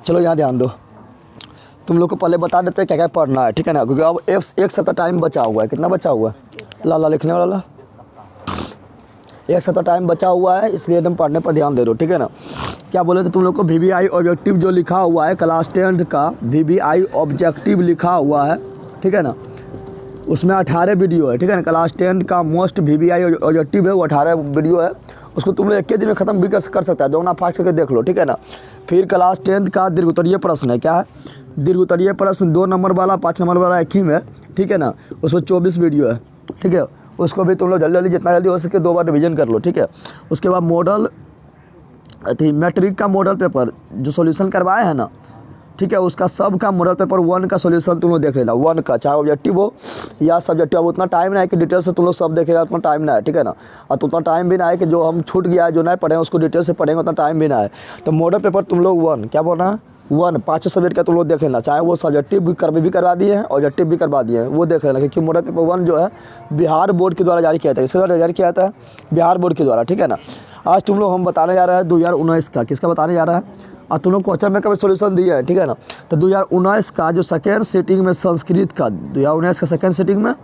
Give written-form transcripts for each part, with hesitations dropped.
चलो यहाँ ध्यान दो, तुम लोग को पहले बता देते हैं क्या क्या पढ़ना है, ठीक है ना, क्योंकि अब एक सप्ताह टाइम बचा हुआ है। कितना बचा हुआ है लाला लिखने वाला? एक सप्ताह टाइम बचा हुआ है, इसलिए तुम पढ़ने पर ध्यान दे दो, ठीक है ना। क्या बोले थे तुम लोग को? VBI ऑब्जेक्टिव जो लिखा हुआ है क्लास 10 का, VBI ऑब्जेक्टिव लिखा हुआ है, ठीक है ना, उसमें 18 वीडियो है, ठीक है ना। क्लास 10 का मोस्ट VBI ऑब्जेक्टिव है वो 18 वीडियो है, उसको तुम लोग एक ही दिन में ख़त्म भी कर सकता है, दोगुना फास्ट करके देख लो, ठीक है ना। फिर क्लास 10 का दीर्घोत्तरीय प्रश्न है, क्या है? दीर्घोत्तरीय प्रश्न 2 नंबर वाला 5 नंबर वाला एक ही में, ठीक है ना, उसमें 24 वीडियो है, ठीक है। उसको भी तुम लोग जल्दी जल्दी जितना जल्दी हो सके 2 बार रिवीजन कर लो, ठीक है। उसके बाद मॉडल मैट्रिक का मॉडल पेपर जो सॉल्यूशन करवाए हैं ना, ठीक है, उसका सब का मॉडल पेपर 1 का सॉल्यूशन तुम लोग देख लेना, 1 का, चाहे ऑब्जेक्टिव हो या सब्जेक्टिव। अब उतना टाइम ना है कि डिटेल से तुम लोग सब देखेगा, उतना टाइम ना है, ठीक है ना। और उतना टाइम भी ना है कि जो हम छूट गया है जो नहीं पढ़े उसको डिटेल से पढ़ेंगे, उतना टाइम भी ना है। तो मॉडल पेपर तुम लोग 1 क्या बोलना है, 1 5 सब्जेक्ट का तुम लोग देख लेना, चाहे वो सब्जेक्टिव भी करवा दिए हैं, ऑब्जेक्टिव भी करवा दिए हैं, वो देख लेना। क्योंकि मॉडल पेपर 1 जो है बिहार बोर्ड के द्वारा जारी किया था। इसके द्वारा जारी किया था बिहार बोर्ड के द्वारा, ठीक है ना। आज तुम लोग हम बताने जा रहे हैं 2019 का, किसका बताने जा रहा है? और तुम लोग क्वेश्चन में कभी सोल्यूशन दिया है, ठीक है ना। तो 2019 का जो सेकेंड सेटिंग में संस्कृत का, 2019 का सेकेंड सेटिंग में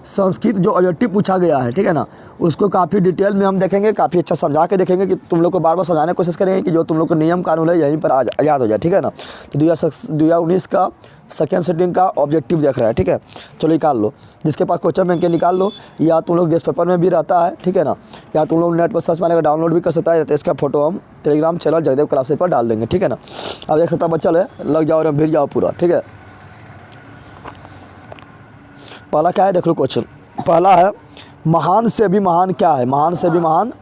संस्कृत जो ऑब्जेक्टिव पूछा गया है, ठीक है ना, उसको काफ़ी डिटेल में हम देखेंगे, काफ़ी अच्छा समझा के देखेंगे कि तुम लोग को बार बार समझाने की कोशिश करेंगे कि जो तुम लोग को नियम कानून है यहीं पर याद हो जाए, ठीक है ना। तो 2019 का सेकेंड सेटिंग का ऑब्जेक्टिव देख रहा है, ठीक है। चलो निकाल लो, जिसके पास क्वेश्चन बैंक के निकाल लो, या तुम लोग गेस्ट पेपर में भी रहता है, ठीक है ना, या तुम लोग नेट पर सर्च मारेगा डाउनलोड भी कर सकता है। तो इसका फोटो हम टेलीग्राम चैनल जयदेव क्लासेस पर डाल देंगे, ठीक है ना। अब एक सप्ताह बचल है, लग जाओ और भिड़ जाओ पूरा, ठीक है। पहला क्या है देख लो क्वेश्चन, पहला है महान से भी महान क्या है? महान से भी महान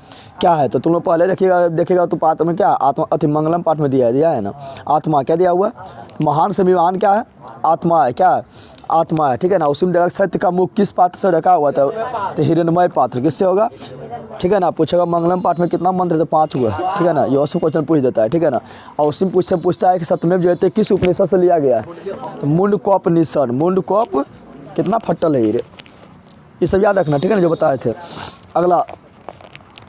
क्या है? तो तुम लोग पहले देखिएगा तो पाठ में क्या आत्मा अतिमंगलम पाठ में दिया है ना, आत्मा क्या दिया हुआ है? महान से भी महान क्या है? आत्मा है, क्या है? आत्मा है, ठीक है ना। उसी में देखा सत्य का मुख किस पात्र से ढका हुआ था? तो हिरण्मय पात्र, किससे होगा? ठीक है ना। पूछेगा मंगलम पाठ में कितना मंत्र? तो 5 हुआ, ठीक है ना। यह सब क्वेश्चन पूछ देता है, ठीक है ना। और उसी में पूछता है कि सत्यमेव जयते किस उपनिषद से लिया गया है? तो मुंडकोपनिषद। मुंडकोप कितना फट्टल है ये सब याद रखना, ठीक है ना, जो बताए थे। अगला,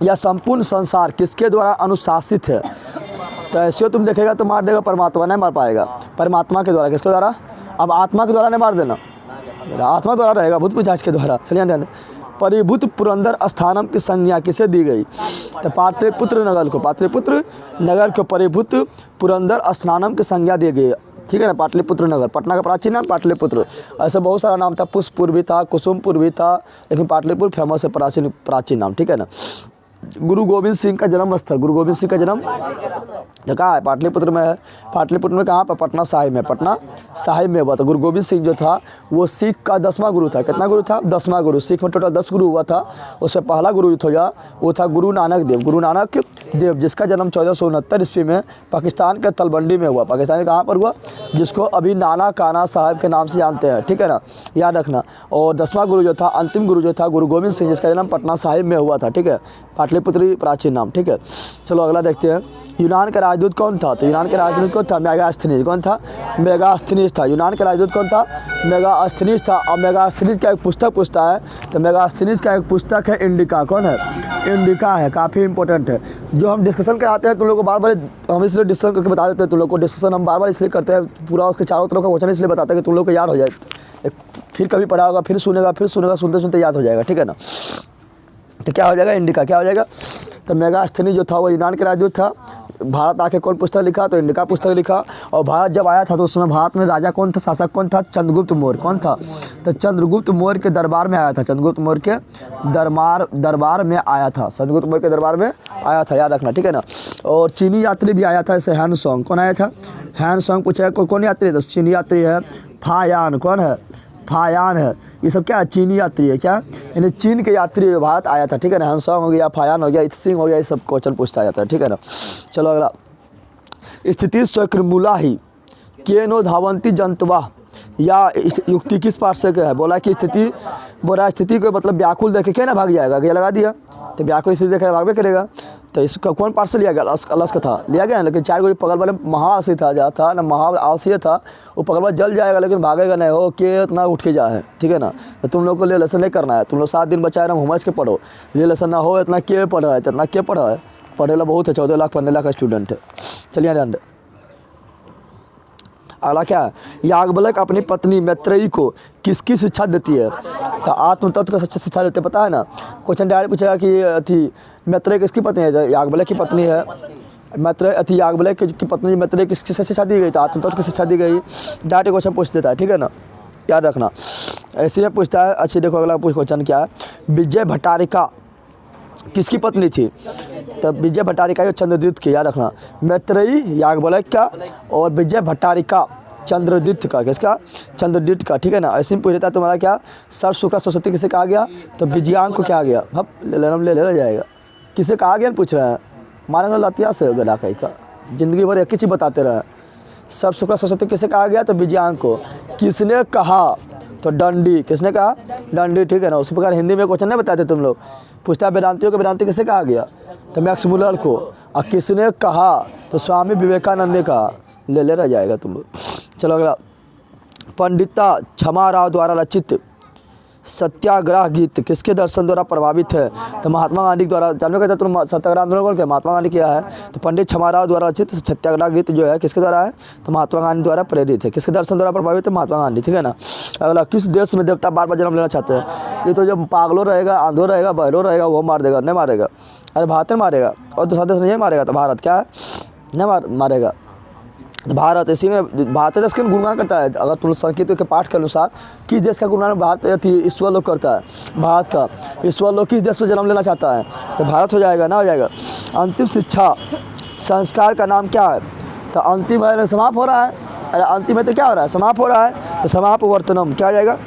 यह संपूर्ण संसार किसके द्वारा अनुशासित है? तो ऐसे तुम देखेगा तो मार देगा परमात्मा, नहीं मार पाएगा। परमात्मा के द्वारा, किसके द्वारा? अब आत्मा के द्वारा नहीं मार देना, आत्मा द्वारा रहेगा, भूत पिशाच के द्वारा। चलिए ध्यान, परिभूत पुरंदर स्थानम की संज्ञा किसे दी गई? तो पाटलिपुत्र नगर को, पाटलिपुत्र नगर को परिभूत पुरंदर स्थानम की संज्ञा दी गई, ठीक है ना। पाटलिपुत्र नगर, पटना का प्राचीन नाम पाटलिपुत्र। ऐसे बहुत सारा नाम था, पुष्पपुर भी था, कुसुमपुर भी था, लेकिन पाटलिपुत्र फेमस है, प्राचीन नाम, ठीक है ना। गुरु गोविंद सिंह का जन्म स्थल, गुरु गोविंद सिंह का जन्म कहाँ है? पाटलिपुत्र में है। पाटलिपुत्र में कहाँ पर? पटना साहिब में, पटना साहिब में हुआ था। गुरु गोविंद सिंह जो था वो सिख का 10वां गुरु था। कितना गुरु था? 10वां गुरु। सिख में टोटल 10 गुरु हुआ था, उसमें पहला गुरु जो वो था गुरु नानक देव। गुरु नानक देव जिसका जन्म 1469 ईस्वी में पाकिस्तान के तलवंडी में हुआ। पाकिस्तान में कहाँ पर हुआ? जिसको अभी नाना काना साहब के नाम से जानते हैं, ठीक है ना, याद रखना। और 10वां गुरु जो था, अंतिम गुरु जो था गुरु गोविंद सिंह, जिसका जन्म पटना साहिब में हुआ था, ठीक है। पाटलिपुत्री प्राचीन नाम, ठीक है। चलो अगला देखते हैं, यूनान का राजदूत कौन था? तो यूनान का राजदूत कौन था? मेगास्थनीज। कौन था? मेगास्थनीज था। यूनान का राजदूत कौन था? मेगास्थनीज था। और मेगास्थनीज का एक पुस्तक पूछता है, तो मेगास्थनीज का एक पुस्तक है इंडिका। कौन है? इंडिका है, काफ़ी इंपॉर्टेंट है। जो हम डिस्कशन कराते हैं तुम लोग को बार बार हम इसलिए डिस्कशन करके बता देते हैं तुम लोग को। डिस्कशन हम बार बार इसलिए करते हैं, पूरा उसके चारों तरफ का क्वेश्चन इसलिए बताते हैं कि तुम लोग को याद हो जाए। फिर कभी पढ़ा होगा, फिर सुनेगा, सुनते सुनते याद हो जाएगा, ठीक है ना। तो क्या हो जाएगा? इंडिका। क्या हो जाएगा? तो मेगास्थनी जो था वो यूनान के राजदूत था। भारत आके कौन पुस्तक लिखा? तो इंडिका पुस्तक लिखा। और भारत जब आया था तो उस समय भारत में राजा कौन था? शासक कौन था? चंद्रगुप्त मौर्य। कौन था? तो चंद्रगुप्त मौर्य के दरबार में आया था। चंद्रगुप्त मौर्य के दरबार में आया था। चंद्रगुप्त मौर्य के दरबार में आया था, याद रखना, ठीक है ना। और चीनी यात्री भी आया था, जैसे हैन सॉन्ग। कौन आया था? हैन सॉन्ग पूछेगा कौन यात्री? तो चीनी यात्री है फायान। कौन है? फायान है। ये सब क्या है? चीनी यात्री है, क्या? यानी चीन के यात्री भारत आया था, ठीक है ना। हैंसोंग हो गया, फायान हो गया, इत्सिंग हो गया, ये सब क्वेश्चन पूछता जाता है, ठीक है ना। चलो अगला, स्थिति स्वकृमूला ही केनो धावंती जंतवा, या युक्ति किस पाठ से है? बोला कि स्थिति, बोला स्थिति को मतलब व्याकुल देखे क्या ना भाग जाएगा, ये लगा दिया। तो व्याकुल स्थिति देखे भाग भी करेगा। तो इसका कौन पाठ से लिया गया? अलस का था लिया गया, लेकिन 4 गो पगल वाले महाआलसी था, जहाँ था ना महाआलसी था, वो पगल वाला जल जाएगा लेकिन भागेगा नहीं, हो के इतना उठ के जाए, ठीक है ना। तो तुम लोग को ले लेसन नहीं करना है, तुम लोग 7 दिन बचा है ना, समझ के पढ़ो। ले लेसन ना हो इतना के पढ़ा है, तो इतना के पढ़ा है, पढ़े ला बहुत है। 14 लाख 15 लाख का स्टूडेंट है। चलिए ध्यान दे। अगला क्या है, याज्ञवल्क्य अपनी पत्नी मैत्रेयी को किसकी शिक्षा देती है? तो आत्म तत्व का शिक्षा देते, पता है ना। क्वेश्चन डायरेक्ट पूछेगा कि थी मैत्रेयी किसकी पत्नी है? याज्ञवल्क्य की पत्नी है। मैत्रेयी याज्ञवल्क्य की पत्नी मैत्रेयी किसकी शिक्षा दी गई? तो आत्म तत्व की शिक्षा दी गई। डायरेक्ट क्वेश्चन पूछ देता है, ठीक है ना, याद रखना। ऐसे में पूछता है। अच्छी देखो अगला क्वेश्चन क्या है, विजय भट्टारिका किसकी पत्नी थी? तब विजय भट्टारिका जो चंद्रदीप्त की, याद रखना। मैत्रेयी याज्ञवल्क्य का और विजय भट्टारिका चंद्रदीप्त का, किसका? चंद्रदीप्त का, ठीक है ना। ऐसे में पूछ लेता है तुम्हारा क्या, सर्व शुक्ला सरस्वती किसे कहा गया? तो विजयांक को क्या गया? अब ले जाएगा, किसे कहा गया पूछ रहे हैं, मारेंगे लतिया से गदा कहीं का, जिंदगी भर एक ही चीज़ बताते रहे। सर्व शुक्ला सरस्वती किसे कहा गया? तो विजयांक को। किसने कहा? तो दंडी, किसने कहा? दंडी, ठीक है ना। उसी प्रकार हिंदी में क्वेश्चन नहीं बताते तुम लोग, पूछता है वेदांतियों को वेदांति किसे कहा गया? तो मैक्स मुलर को। और किसने कहा? तो स्वामी विवेकानंद ने कहा। ले रह जाएगा तुम लोग। चलो अगला, पंडिता क्षमाराव द्वारा रचित सत्याग्रह गीत किसके दर्शन द्वारा प्रभावित है? तो महात्मा गांधी द्वारा। जानने कहते तुम सत्याग्रह आंदोलन कौन किया? महात्मा गांधी किया है। तो पंडित क्षमाराव द्वारा रचित सत्याग्रह गीत जो है किसके द्वारा है? तो महात्मा गांधी द्वारा प्रेरित है। किसके दर्शन द्वारा प्रभावित है? महात्मा गांधी, ठीक है ना। अगला, किस देश में देवता बार बार जन्म लेना चाहते हैं? ये तो जब पागलो रहेगा, आंधो रहेगा, बहरो रहेगा वो मार देगा, नहीं मारेगा। अरे भारत में मारेगा, और दूसरा देश नहीं मारेगा। तो भारत क्या है? नहीं मारेगा। भारत, इसी में भारत देश का गुणगान करता है। अगर तुम संकेतों के पाठ के अनुसार किस देश का गुणगान भारत ईश्वरलोक करता है? भारत का। ईश्वरलोक किस देश में जन्म लेना चाहता है? तो भारत हो जाएगा ना, हो जाएगा। अंतिम शिक्षा संस्कार का नाम क्या है? तो अंतिम है, समाप्त हो रहा है। अरे अंतिम है तो क्या हो रहा है? समाप्त हो रहा है। तो समापवर्तनम क्या हो जाएगा?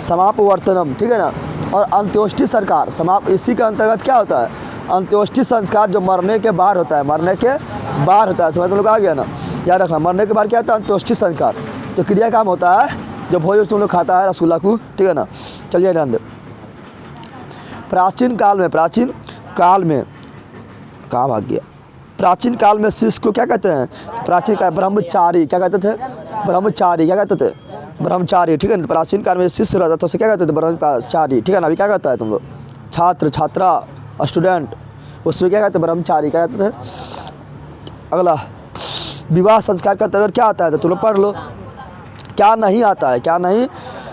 समापवर्तनम, ठीक है ना। और अंत्योष्टि संस्कार समाप्त, इसी के अंतर्गत क्या होता है? अंत्योष्टि संस्कार जो मरने के बाद होता है, मरने के बाद होता है। समझ तुम लोग आ गया ना, याद रखना। मरने के बाद क्या होता है? अंत्योष्टि संस्कार, जो क्रिया काम होता है, जो भोज तुम लोग खाता है रसगुल्ला को, ठीक है ना। चलिए ध्यान दे। प्राचीन काल में कहाँ भाग गया? प्राचीन काल में शिष्य को क्या कहते हैं? प्राचीन काल ब्रह्मचारी, क्या कहते थे? ब्रह्मचारी, क्या कहते थे? ब्रह्मचारी, ठीक है ना। प्राचीन काल में शिष्य रहता तो उसे क्या कहते थे? ब्रह्मचारी, ठीक है ना। अभी क्या कहता है तुम लोग? छात्र, छात्रा, स्टूडेंट, उसमें क्या कहते हैं? ब्रह्मचारी, क्या कहते थे? अगला, विवाह संस्कार का अंतर्गत क्या आता है? तो तुम लोग पढ़ लो। क्या नहीं आता है? क्या नहीं?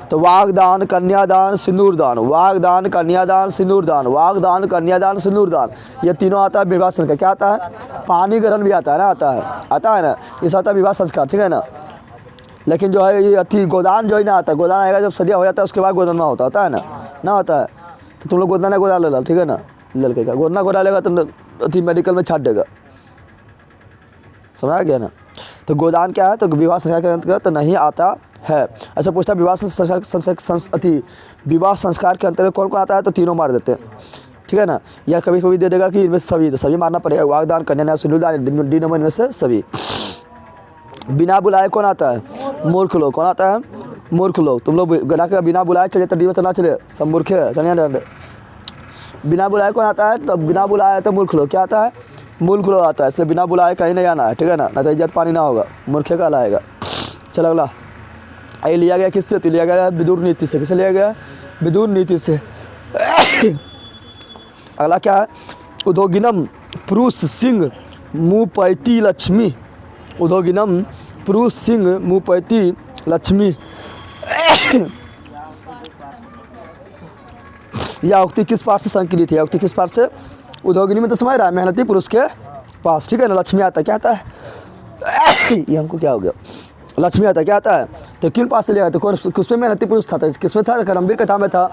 तो वागदान, कन्यादान, सिंदूरदान। वागदान, कन्यादान, सिंदूरदान। वागदान, कन्यादान, सिंदूरदान, ये तीनों आता है विवाह संस्कार। क्या आता है? पानी ग्रहण भी आता है ना, आता है ना, इस आता है विवाह संस्कार, ठीक है ना। लेकिन जो है ये गोदान जो है ना आता है। गोदान आएगा जब सदिया हो जाता है, उसके बाद गोदना होता है ना होता है। तो तुम लोग गोदना ले लो, ठीक है ना। लड़के का गोदना लेगा तो मेडिकल में छाट देगा, समझ आ गया ना। तो गोदान क्या है? तो विवाह संस्कार के अंतर्गत तो नहीं आता है। ऐसा पूछता है विवाह संस्कार के अंतर्गत कौन कौन आता है? तो तीनों मार देते हैं, ठीक है ना। या कभी कभी दे देगा कि इनमें सभी, तो सभी मारना पड़ेगा। वागदान, कन्यादान, सिंदूरदान, डी नंबर इनमें से सभी। बिना बुलाए कौन आता है? मूर्ख लोग। कौन आता है? मूर्ख लोग। तुम लोग गला के बिना बुलाए चले तो डी में चलना चले, सब मूर्ख है। चलिए, बिना बुलाए कौन आता है? तो बिना बुलाए तो मूर्ख लोग। क्या आता है? मूर्ख लोग आता है। इसलिए बिना बुलाए कहीं नहीं आना है, ठीक है ना, नहीं तो इज्जत पानी ना होगा, मूर्खे का लाएगा। चलो अगला, ये लिया गया किससे? तो लिया गया विदुर नीति से। किससे लिया गया? विदुर नीति से। अगला क्या है? उद्योगिनम पुरुष सिंह मुपैती लक्ष्मी। उद्योगिनम पुरुष सिंह मुपैती लक्ष्मी। यह उक्ति किस पाठ से संकलित है? उक्ति किस पाठ से? उद्योगिनी में तो समझ रहा है, मेहनती पुरुष के पास, ठीक है ना। लक्ष्मी आता है, क्या आता है? ये हमको क्या हो गया? लक्ष्मी आता है, क्या आता है? तो किन पास से लिया? तो किसमें मेहनती पुरुष था? किसमें था? करमवीर कथा में था।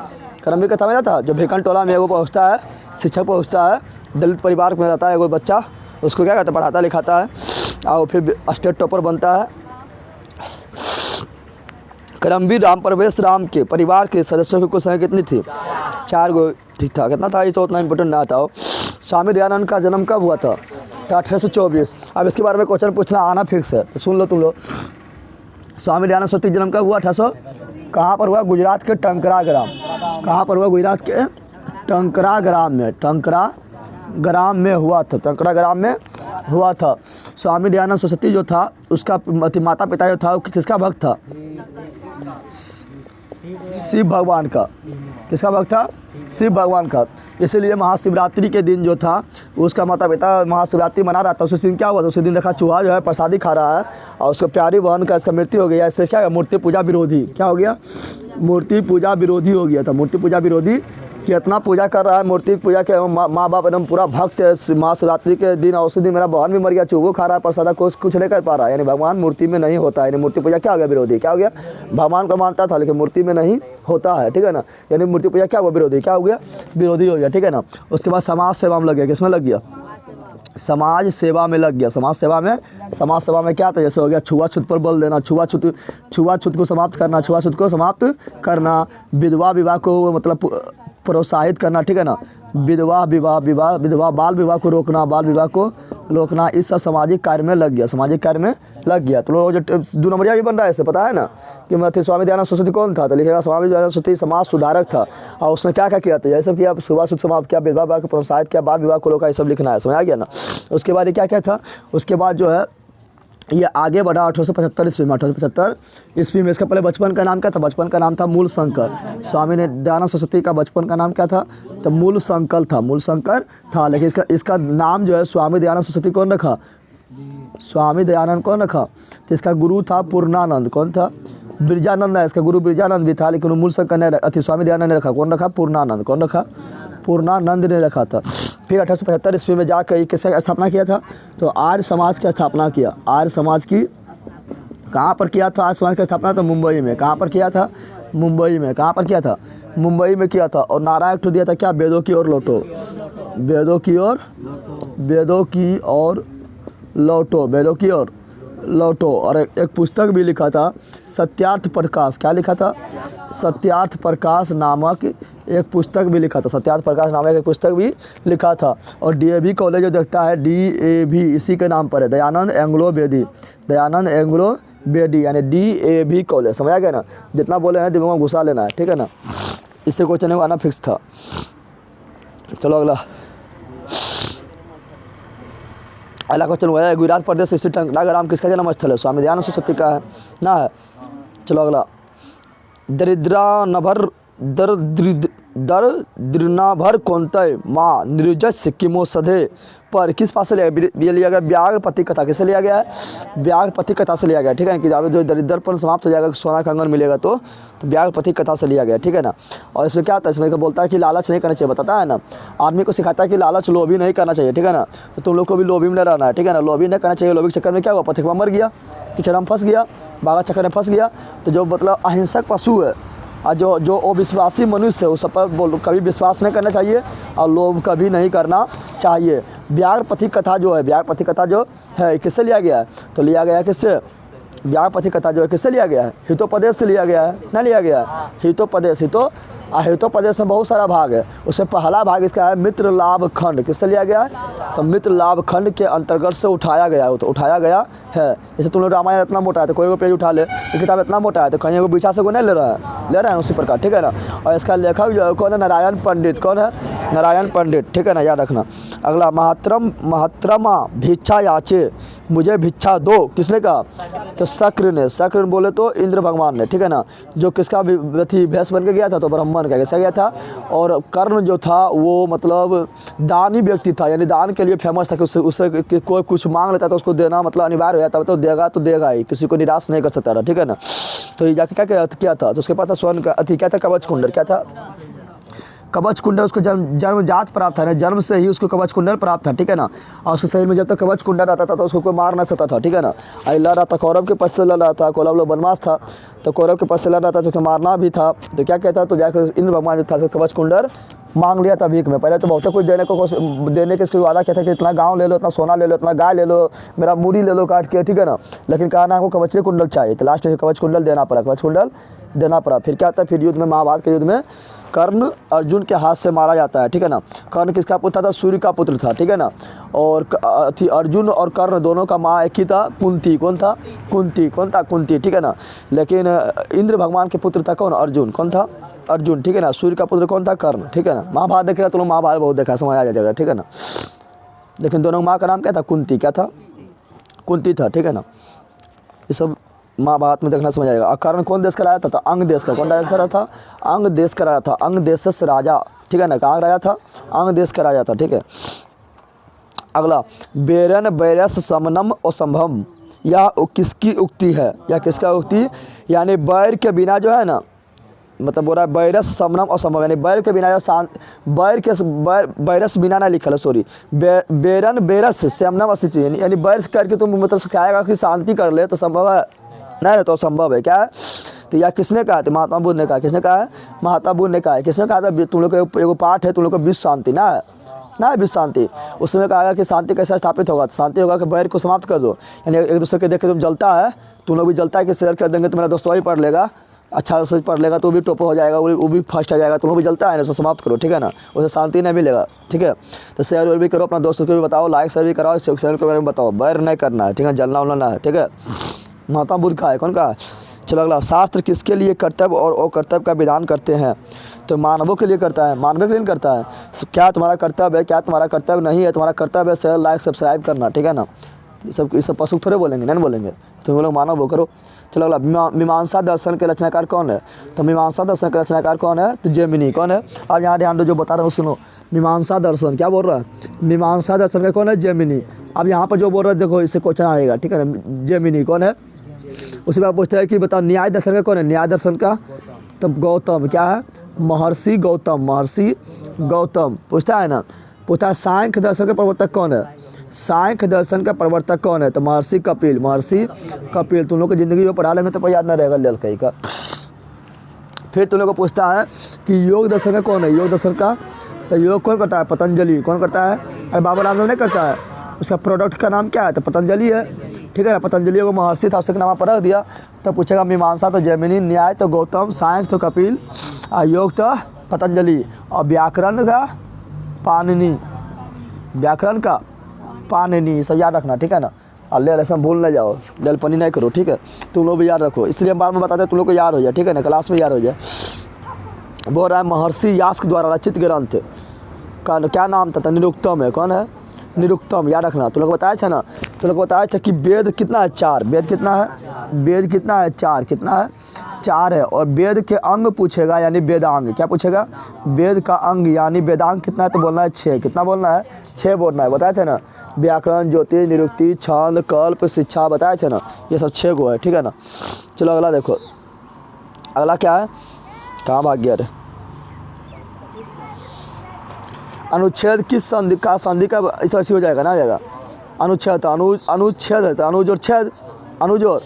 करमवीर कथा में था, जो भेकन टोला में वो पहुँचता है, शिक्षक पहुँचता है, दलित परिवार में रहता है कोई बच्चा, उसको क्या कहता है? पढ़ाता लिखाता है, और फिर स्टेट टॉपर बनता है। करमवीर राम प्रवेश राम के परिवार के सदस्यों की कुल संख्या कितनी थी? 4 गो, ठीक था। कितना था? ये तो उतना इंपॉर्टेंट ना था। स्वामी दयानंद का जन्म कब हुआ था? तो 1824। अब इसके बारे में क्वेश्चन पूछना आना फिक्स है, तो सुन लो तुम लोग। स्वामी दयानंद सरस्वती जन्म कब हुआ? 1800। कहाँ पर हुआ? गुजरात के टंकरा ग्राम। कहाँ पर हुआ? गुजरात के टंकरा ग्राम में। टंकरा ग्राम में हुआ था। टंकरा ग्राम में हुआ था। स्वामी दयानंद सरस्वती जो था, उसका माता पिता जो था, किसका भक्त था? शिव भगवान का। किसका भक्त था? शिव भगवान का। इसीलिए महाशिवरात्रि के दिन जो था उसका माता पिता महाशिवरात्रि मना रहा था, उस दिन क्या हुआ था? उस दिन देखा चूहा जो है प्रसादी खा रहा है और उसका प्यारी बहन का इसका मृत्यु हो गया। इससे क्या है? मूर्ति पूजा विरोधी क्या हो गया? मूर्ति पूजा विरोधी हो गया था। मूर्ति पूजा विरोधी कितना पूजा कर रहा है, मूर्ति पूजा के माँ बाप एकदम पूरा भक्त है महाशिवरात्रि के दिन, और उस दिन मेरा बहन भी मर गया, चूहो खा रहा है प्रसाद, कुछ नहीं कर पा रहा है। यानी भगवान मूर्ति में नहीं होता है, यानी मूर्ति पूजा क्या हो गया? विरोधी। क्या हो गया? भगवान को मानता था लेकिन मूर्ति में नहीं होता है, ठीक है ना। यानी मूर्ति पूजा क्या हुआ? विरोधी। क्या हो गया? विरोधी हो गया, ठीक है ना। उसके बाद समाज सेवा में लग गया। किसमें लग गया? समाज सेवा में लग गया। समाज सेवा में क्या था? जैसे हो गया छुआछूत पर बल देना, छुआछूत को समाप्त करना, छुआछूत को समाप्त करना, विधवा विवाह को मतलब प्रोत्साहित करना, ठीक है ना। विधवा बाल विवाह को रोकना, इस सब सामाजिक कार्य में लग गया। तो लोग जो 2 नंबरिया भी बन रहा है, ऐसे पता है ना कि स्वामी दयानंद सरस्वती कौन था? तो लिखेगा स्वामी दयानंद सरस्वती समाज सुधारक था। और उसने क्या क्या किया था? ये सब किया, छुआछूत समाप्त किया, विधवा विवाह को प्रोत्साहित किया, बाल विवाह को रोका, ये सब लिखना है, समझ आ गया ना। उसके बाद क्या क्या था? उसके बाद जो है ये आगे बढ़ा 1875 ईस्वी में। 1875 ईस्वी में इसका पहले बचपन का नाम क्या था? बचपन का नाम था मूल शंकर। स्वामी ने दयानंद सरस्वती का बचपन का नाम क्या था? तो मूल शंकर था। लेकिन इसका नाम जो है स्वामी दयानंद सरस्वती कौन रखा? स्वामी दयानंद कौन रखा? तो इसका गुरु था पूर्णानंद। कौन था? बिरजानंद है इसका गुरु, बिरजानंद भी था, लेकिन मूल शंकर ने स्वामी दयानंद ने रखा। कौन रखा? पूर्णानंद। कौन रखा? पूर्णानंद ने रखा था। फिर 1875 ईस्वी में जाकर किसका स्थापना किया था? तो आर्य समाज की स्थापना किया। आर्य समाज की कहाँ पर किया था? आर्य समाज की स्थापना तो मुंबई में। कहाँ पर किया था? मुंबई में। कहाँ पर किया था? मुंबई में किया था। और नारा एक दिया था क्या? वेदों की ओर लौटो, वेदों की ओर लौटो। और एक पुस्तक भी लिखा था सत्यार्थ प्रकाश। क्या लिखा था? सत्यार्थ प्रकाश नामक एक पुस्तक भी लिखा था। सत्यार्थ प्रकाश नामक एक पुस्तक भी लिखा था। और DAV कॉलेज जो देखता है, DAV इसी के नाम पर है, दयानंद एंग्लो बेदी, यानी DAV कॉलेज। समझ आ गया ना। जितना बोले हैं दिमाग में घुसा लेना है, ठीक है ना। इससे क्वेश्चन आना फिक्स था। चलो अगला क्वेश्चन हुआ है, गुजरात प्रदेश स्थित टंकनाग्राम किसका जन्म स्थल है? स्वामी दयानंद सरस्वती का है ना है। चलो अगला, दरिद्रनाभर कौंतय माँ निर्जस किमोसधे पर किस पास से लिया गया? व्याघ्रपति कथा। किससे लिया गया है? व्याघ्रपति कथा से लिया गया, ठीक है ना। कि जो दरिद्रपन समाप्त हो जाएगा, सोना कंगन मिलेगा, तो व्याघ्रपति कथा से लिया गया, ठीक है ना। और इसमें क्या होता है? इसमें बोलता है कि लालच नहीं करना चाहिए, बताता है ना। आदमी को सिखाता है कि लालच, लोभी नहीं करना चाहिए, ठीक है ना। तो तुम लोग को भी लोभी में नहीं रहना है, ठीक है ना। लोभी नहीं करना चाहिए। लोभी के चक्कर में क्या हुआ? पथिकवा मर गया, कीचड़ में फंस गया, बाघा चक्कर में फंस गया। तो जो मतलब अहिंसक पशु है और जो अविश्वासी मनुष्य है, उस सब पर कभी विश्वास नहीं करना चाहिए और लोभ कभी नहीं करना चाहिए। व्याघ्रपति कथा जो है किससे लिया गया है? तो लिया गया है किससे? व्याघ्रपति कथा जो है किससे लिया गया है? हितोपदेश से लिया गया है ना। लिया गया है हितोपदेश में बहुत सारा भाग है। उसमें पहला भाग इसका है मित्र लाभ खंड। किससे लिया गया है? तो मित्र लाभ खंड के अंतर्गत से उठाया गया है। जैसे तुम लोग रामायण इतना मोटा है तो कोई पेज उठा ले, ये किताब इतना मोटा है तो कहीं को बीचा से कोई नहीं ले रहा है उसी प्रकार, ठीक है ना। और इसका लेखक जो है कौन है? नारायण पंडित। कौन है? नारायण पंडित, ठीक है ना, याद रखना। अगला, महत्रमा भिक्षा याचे, मुझे भिक्षा दो, किसने कहा? तो शक्र ने बोले तो इंद्र भगवान ने, ठीक है ना। जो किसका भैंस बन के गया था? तो ब्राह्मण का कैसा गया था। और कर्ण जो था वो मतलब दानी व्यक्ति था, यानी दान के लिए फेमस था कि उससे कोई कुछ मांग लेता था उसको देना मतलब अनिवार्य हो जाता है, तो देगा ही, किसी को निराश नहीं कर सकता था, ठीक है ना। तो ये जाके क्या था? तो उसके पास था स्वर्ण का क्या था? कवच कुंडल। क्या था? कवच कुंडल। उसको जन्मजात प्राप्त था ना, जन्म से ही उसको कवच कुंडल प्राप्त था, ठीक है ना। और उसके शरीर में जब तक कवच कुंडल रहता था तो उसको कोई मार नहीं सकता था, ठीक है ना। लड़ रहा था, कौरव के पक्ष से लड़ रहा था, कौरव लोग बनवास था तो कौरव के पक्ष से लड़ रहा था तो उसको मारना भी था। तो क्या कहता? तो जाकर इंद्र भगवान जो था कवच कुंडल मांग लिया था भीख में। पहले तो बहुत कुछ देने के इसको वादा किया था कि इतना गाँव ले लो, इतना सोना ले लो, इतना गाय ले लो, मेरा मूड़ी ले लो काट के, ठीक है ना। लेकिन कहा ना हमको कवच कुंडल चाहिए, तो लास्ट में कवच कुंडल देना पड़ा। फिर क्या था? फिर युद्ध में, महाभारत के युद्ध में कर्ण अर्जुन के हाथ से मारा जाता है, ठीक है ना। कर्ण किसका पुत्र था? सूर्य का पुत्र था, ठीक है ना। और अर्जुन और कर्ण दोनों का माँ एक ही था, कुंती। कौन था? कुंती, ठीक है ना। लेकिन इंद्र भगवान के पुत्र था कौन? अर्जुन। कौन था? अर्जुन, ठीक है ना। सूर्य का पुत्र कौन था? कर्ण, ठीक है ना। महाभारत देखेगा तो लोग महाभारत बहुत देखा, समझ आ जाएगा, ठीक है ना। लेकिन दोनों माँ का नाम क्या था? कुंती। क्या था? कुंती था, ठीक है ना। ये सब महाभारत में देखना समझ आएगा। अकर्ण कौन देश का राजा था? तो अंग देश का। कौन देश का राजा था? अंग देश का राजा था। अंग देशस राजा, ठीक है ना। कहाँ राजा था? अंग देश का राजा था, ठीक है। अगला, बेरन बैरस समनम और संभम, यह किसकी उक्ति है? यह किसका उक्ति? यानी बैर के बिना जो है ना, मतलब बोल रहा है बैरस समनम और संभव, यानी बैर के बिना जो शांत, बैरस बिना ना लिखल है, सॉरी, बेरन बेरस समनम अस्तित्व, यानी बैर करके तुम मतलब सिखाएगा कि शांति कर ले तो संभव है नहीं, तो संभव है क्या है? तो यह किसने कहा? तो महात्मा बुद्ध ने कहा। किसने कहा है? महात्मा बुद्ध ने कहा है। किसने कहा था? तुम लोग को एगो पाठ है, तुम लोग को विश्व शांति ना है, ना है विश्व शांति। उसमें कहा कि शांति कैसे स्थापित होगा? तो शांति होगा कि बैर को समाप्त कर दो, यानी एक दूसरे के देख के तुम जलता है, तुम लोग भी जलता है कि शेयर कर देंगे तो मेरा दोस्त वही पढ़ लेगा, अच्छा से पढ़ लेगा तो वो भी टॉप हो जाएगा, वो भी फर्स्ट आ जाएगा, तुम लोग भी जलता है ना, उसको समाप्त करो, ठीक है ना। उसे शांति नहीं मिलेगा, ठीक है। तो शेयर और भी करो, अपना दोस्तों को भी बताओ, लाइक शेयर भी कराओ, चैनल के बारे में बताओ, बैर नहीं करना है, ठीक है, जलना उलना ना है, ठीक है। महात्मा बुद्ध का है। कौन का? चलो अगला, शास्त्र किसके लिए कर्तव्य और अकर्तव्य का विधान करते हैं? तो मानवों के लिए करता है, मानवों के लिए करता है। क्या तुम्हारा कर्तव्य है? क्या तुम्हारा कर्तव्य नहीं है? तुम्हारा कर्तव्य है शेयर लाइक सब्सक्राइब करना, ठीक है ना। ये सब पशु थोड़े बोलेंगे, नहीं बोलेंगे, तुम लोग मानव वो करो। चलो अगला, मीमांसा दर्शन के रचनाकार कौन है? तो मीमांसा दर्शन के रचनाकार कौन है? तो जेमिनी। कौन है? अब यहाँ ध्यान दो, जो बता रहा हूँ सुनो। मीमांसा दर्शन क्या बोल रहा है? मीमांसा दर्शन का कौन है? जेमिनी। अब यहाँ पर जो बोल रहा है देखो, इससे क्वेश्चन आएगा, ठीक है ना। जेमिनी कौन है? उसी बात पूछता है कि बताओ न्याय दर्शन का कौन है? न्याय दर्शन का तो गौतम। क्या है? महर्षि गौतम। महर्षि गौतम पूछता है ना। पूछता है सांख्य दर्शन का प्रवर्तक कौन है? सांख्य दर्शन का प्रवर्तक कौन है? तो महर्षि कपिल। महर्षि कपिल। तुम लोग को जिंदगी में पढ़ा लेंगे तो याद ना रहेगा लेल कहीं का। फिर तुम लोग को पूछता है कि योग दर्शन का कौन है? योग दर्शन का तो योग कौन करता है? पतंजलि। कौन करता है? अरे बाबा रामदेव नहीं करता है। उसका प्रोडक्ट का नाम क्या है? तो पतंजलि है, ठीक है ना। पतंजलि को महर्षि था, उसके नाम पर रख दिया। तो पूछेगा मीमांसा तो जेमिनी, न्याय तो गौतम, सांख्य तो कपिल, योग तो पतंजलि, और व्याकरण का पाणिनि। व्याकरण का पाणिनि, सब याद रखना, ठीक है ना। अल्ले ऐसा भूल न जाओ, जलपनी नहीं करो, ठीक है। तुम लोग भी याद रखो, इसलिए हम बार में बताते हैं तुम लोग को याद हो जाए, ठीक है ना, क्लास में याद हो जाए। बोल रहा है महर्षि यास्क द्वारा रचित ग्रंथ का क्या नाम था? तो निरुक्तम है। कौन है? निरुक्तम, याद रखना। तुम लोग को बताया था ना, तुम लोग को बताया था कि वेद कितना है? 4। वेद कितना है? वेद कितना है? 4। कितना है? 4 है। और वेद के अंग पूछेगा, यानी वेदांग। क्या पूछेगा? वेद का अंग यानी वेदांग कितना है? तो बोलना है 6। कितना बोलना है? 6 बोलना है। बताए थे ना, व्याकरण, ज्योतिष, निरुक्ति, छंद, कल्प, शिक्षा, बताए थे ना, ये सब 6 गो है, ठीक है ना। चलो अगला देखो, अगला क्या है? कहाँ भाग गया रे? अनुच्छेद किस संधि का? संधि का ऐसी हो जाएगा ना, आ जाएगा अनुच्छेद। तो अनुच्छेद है, तो अनुज और छेद, अनुज और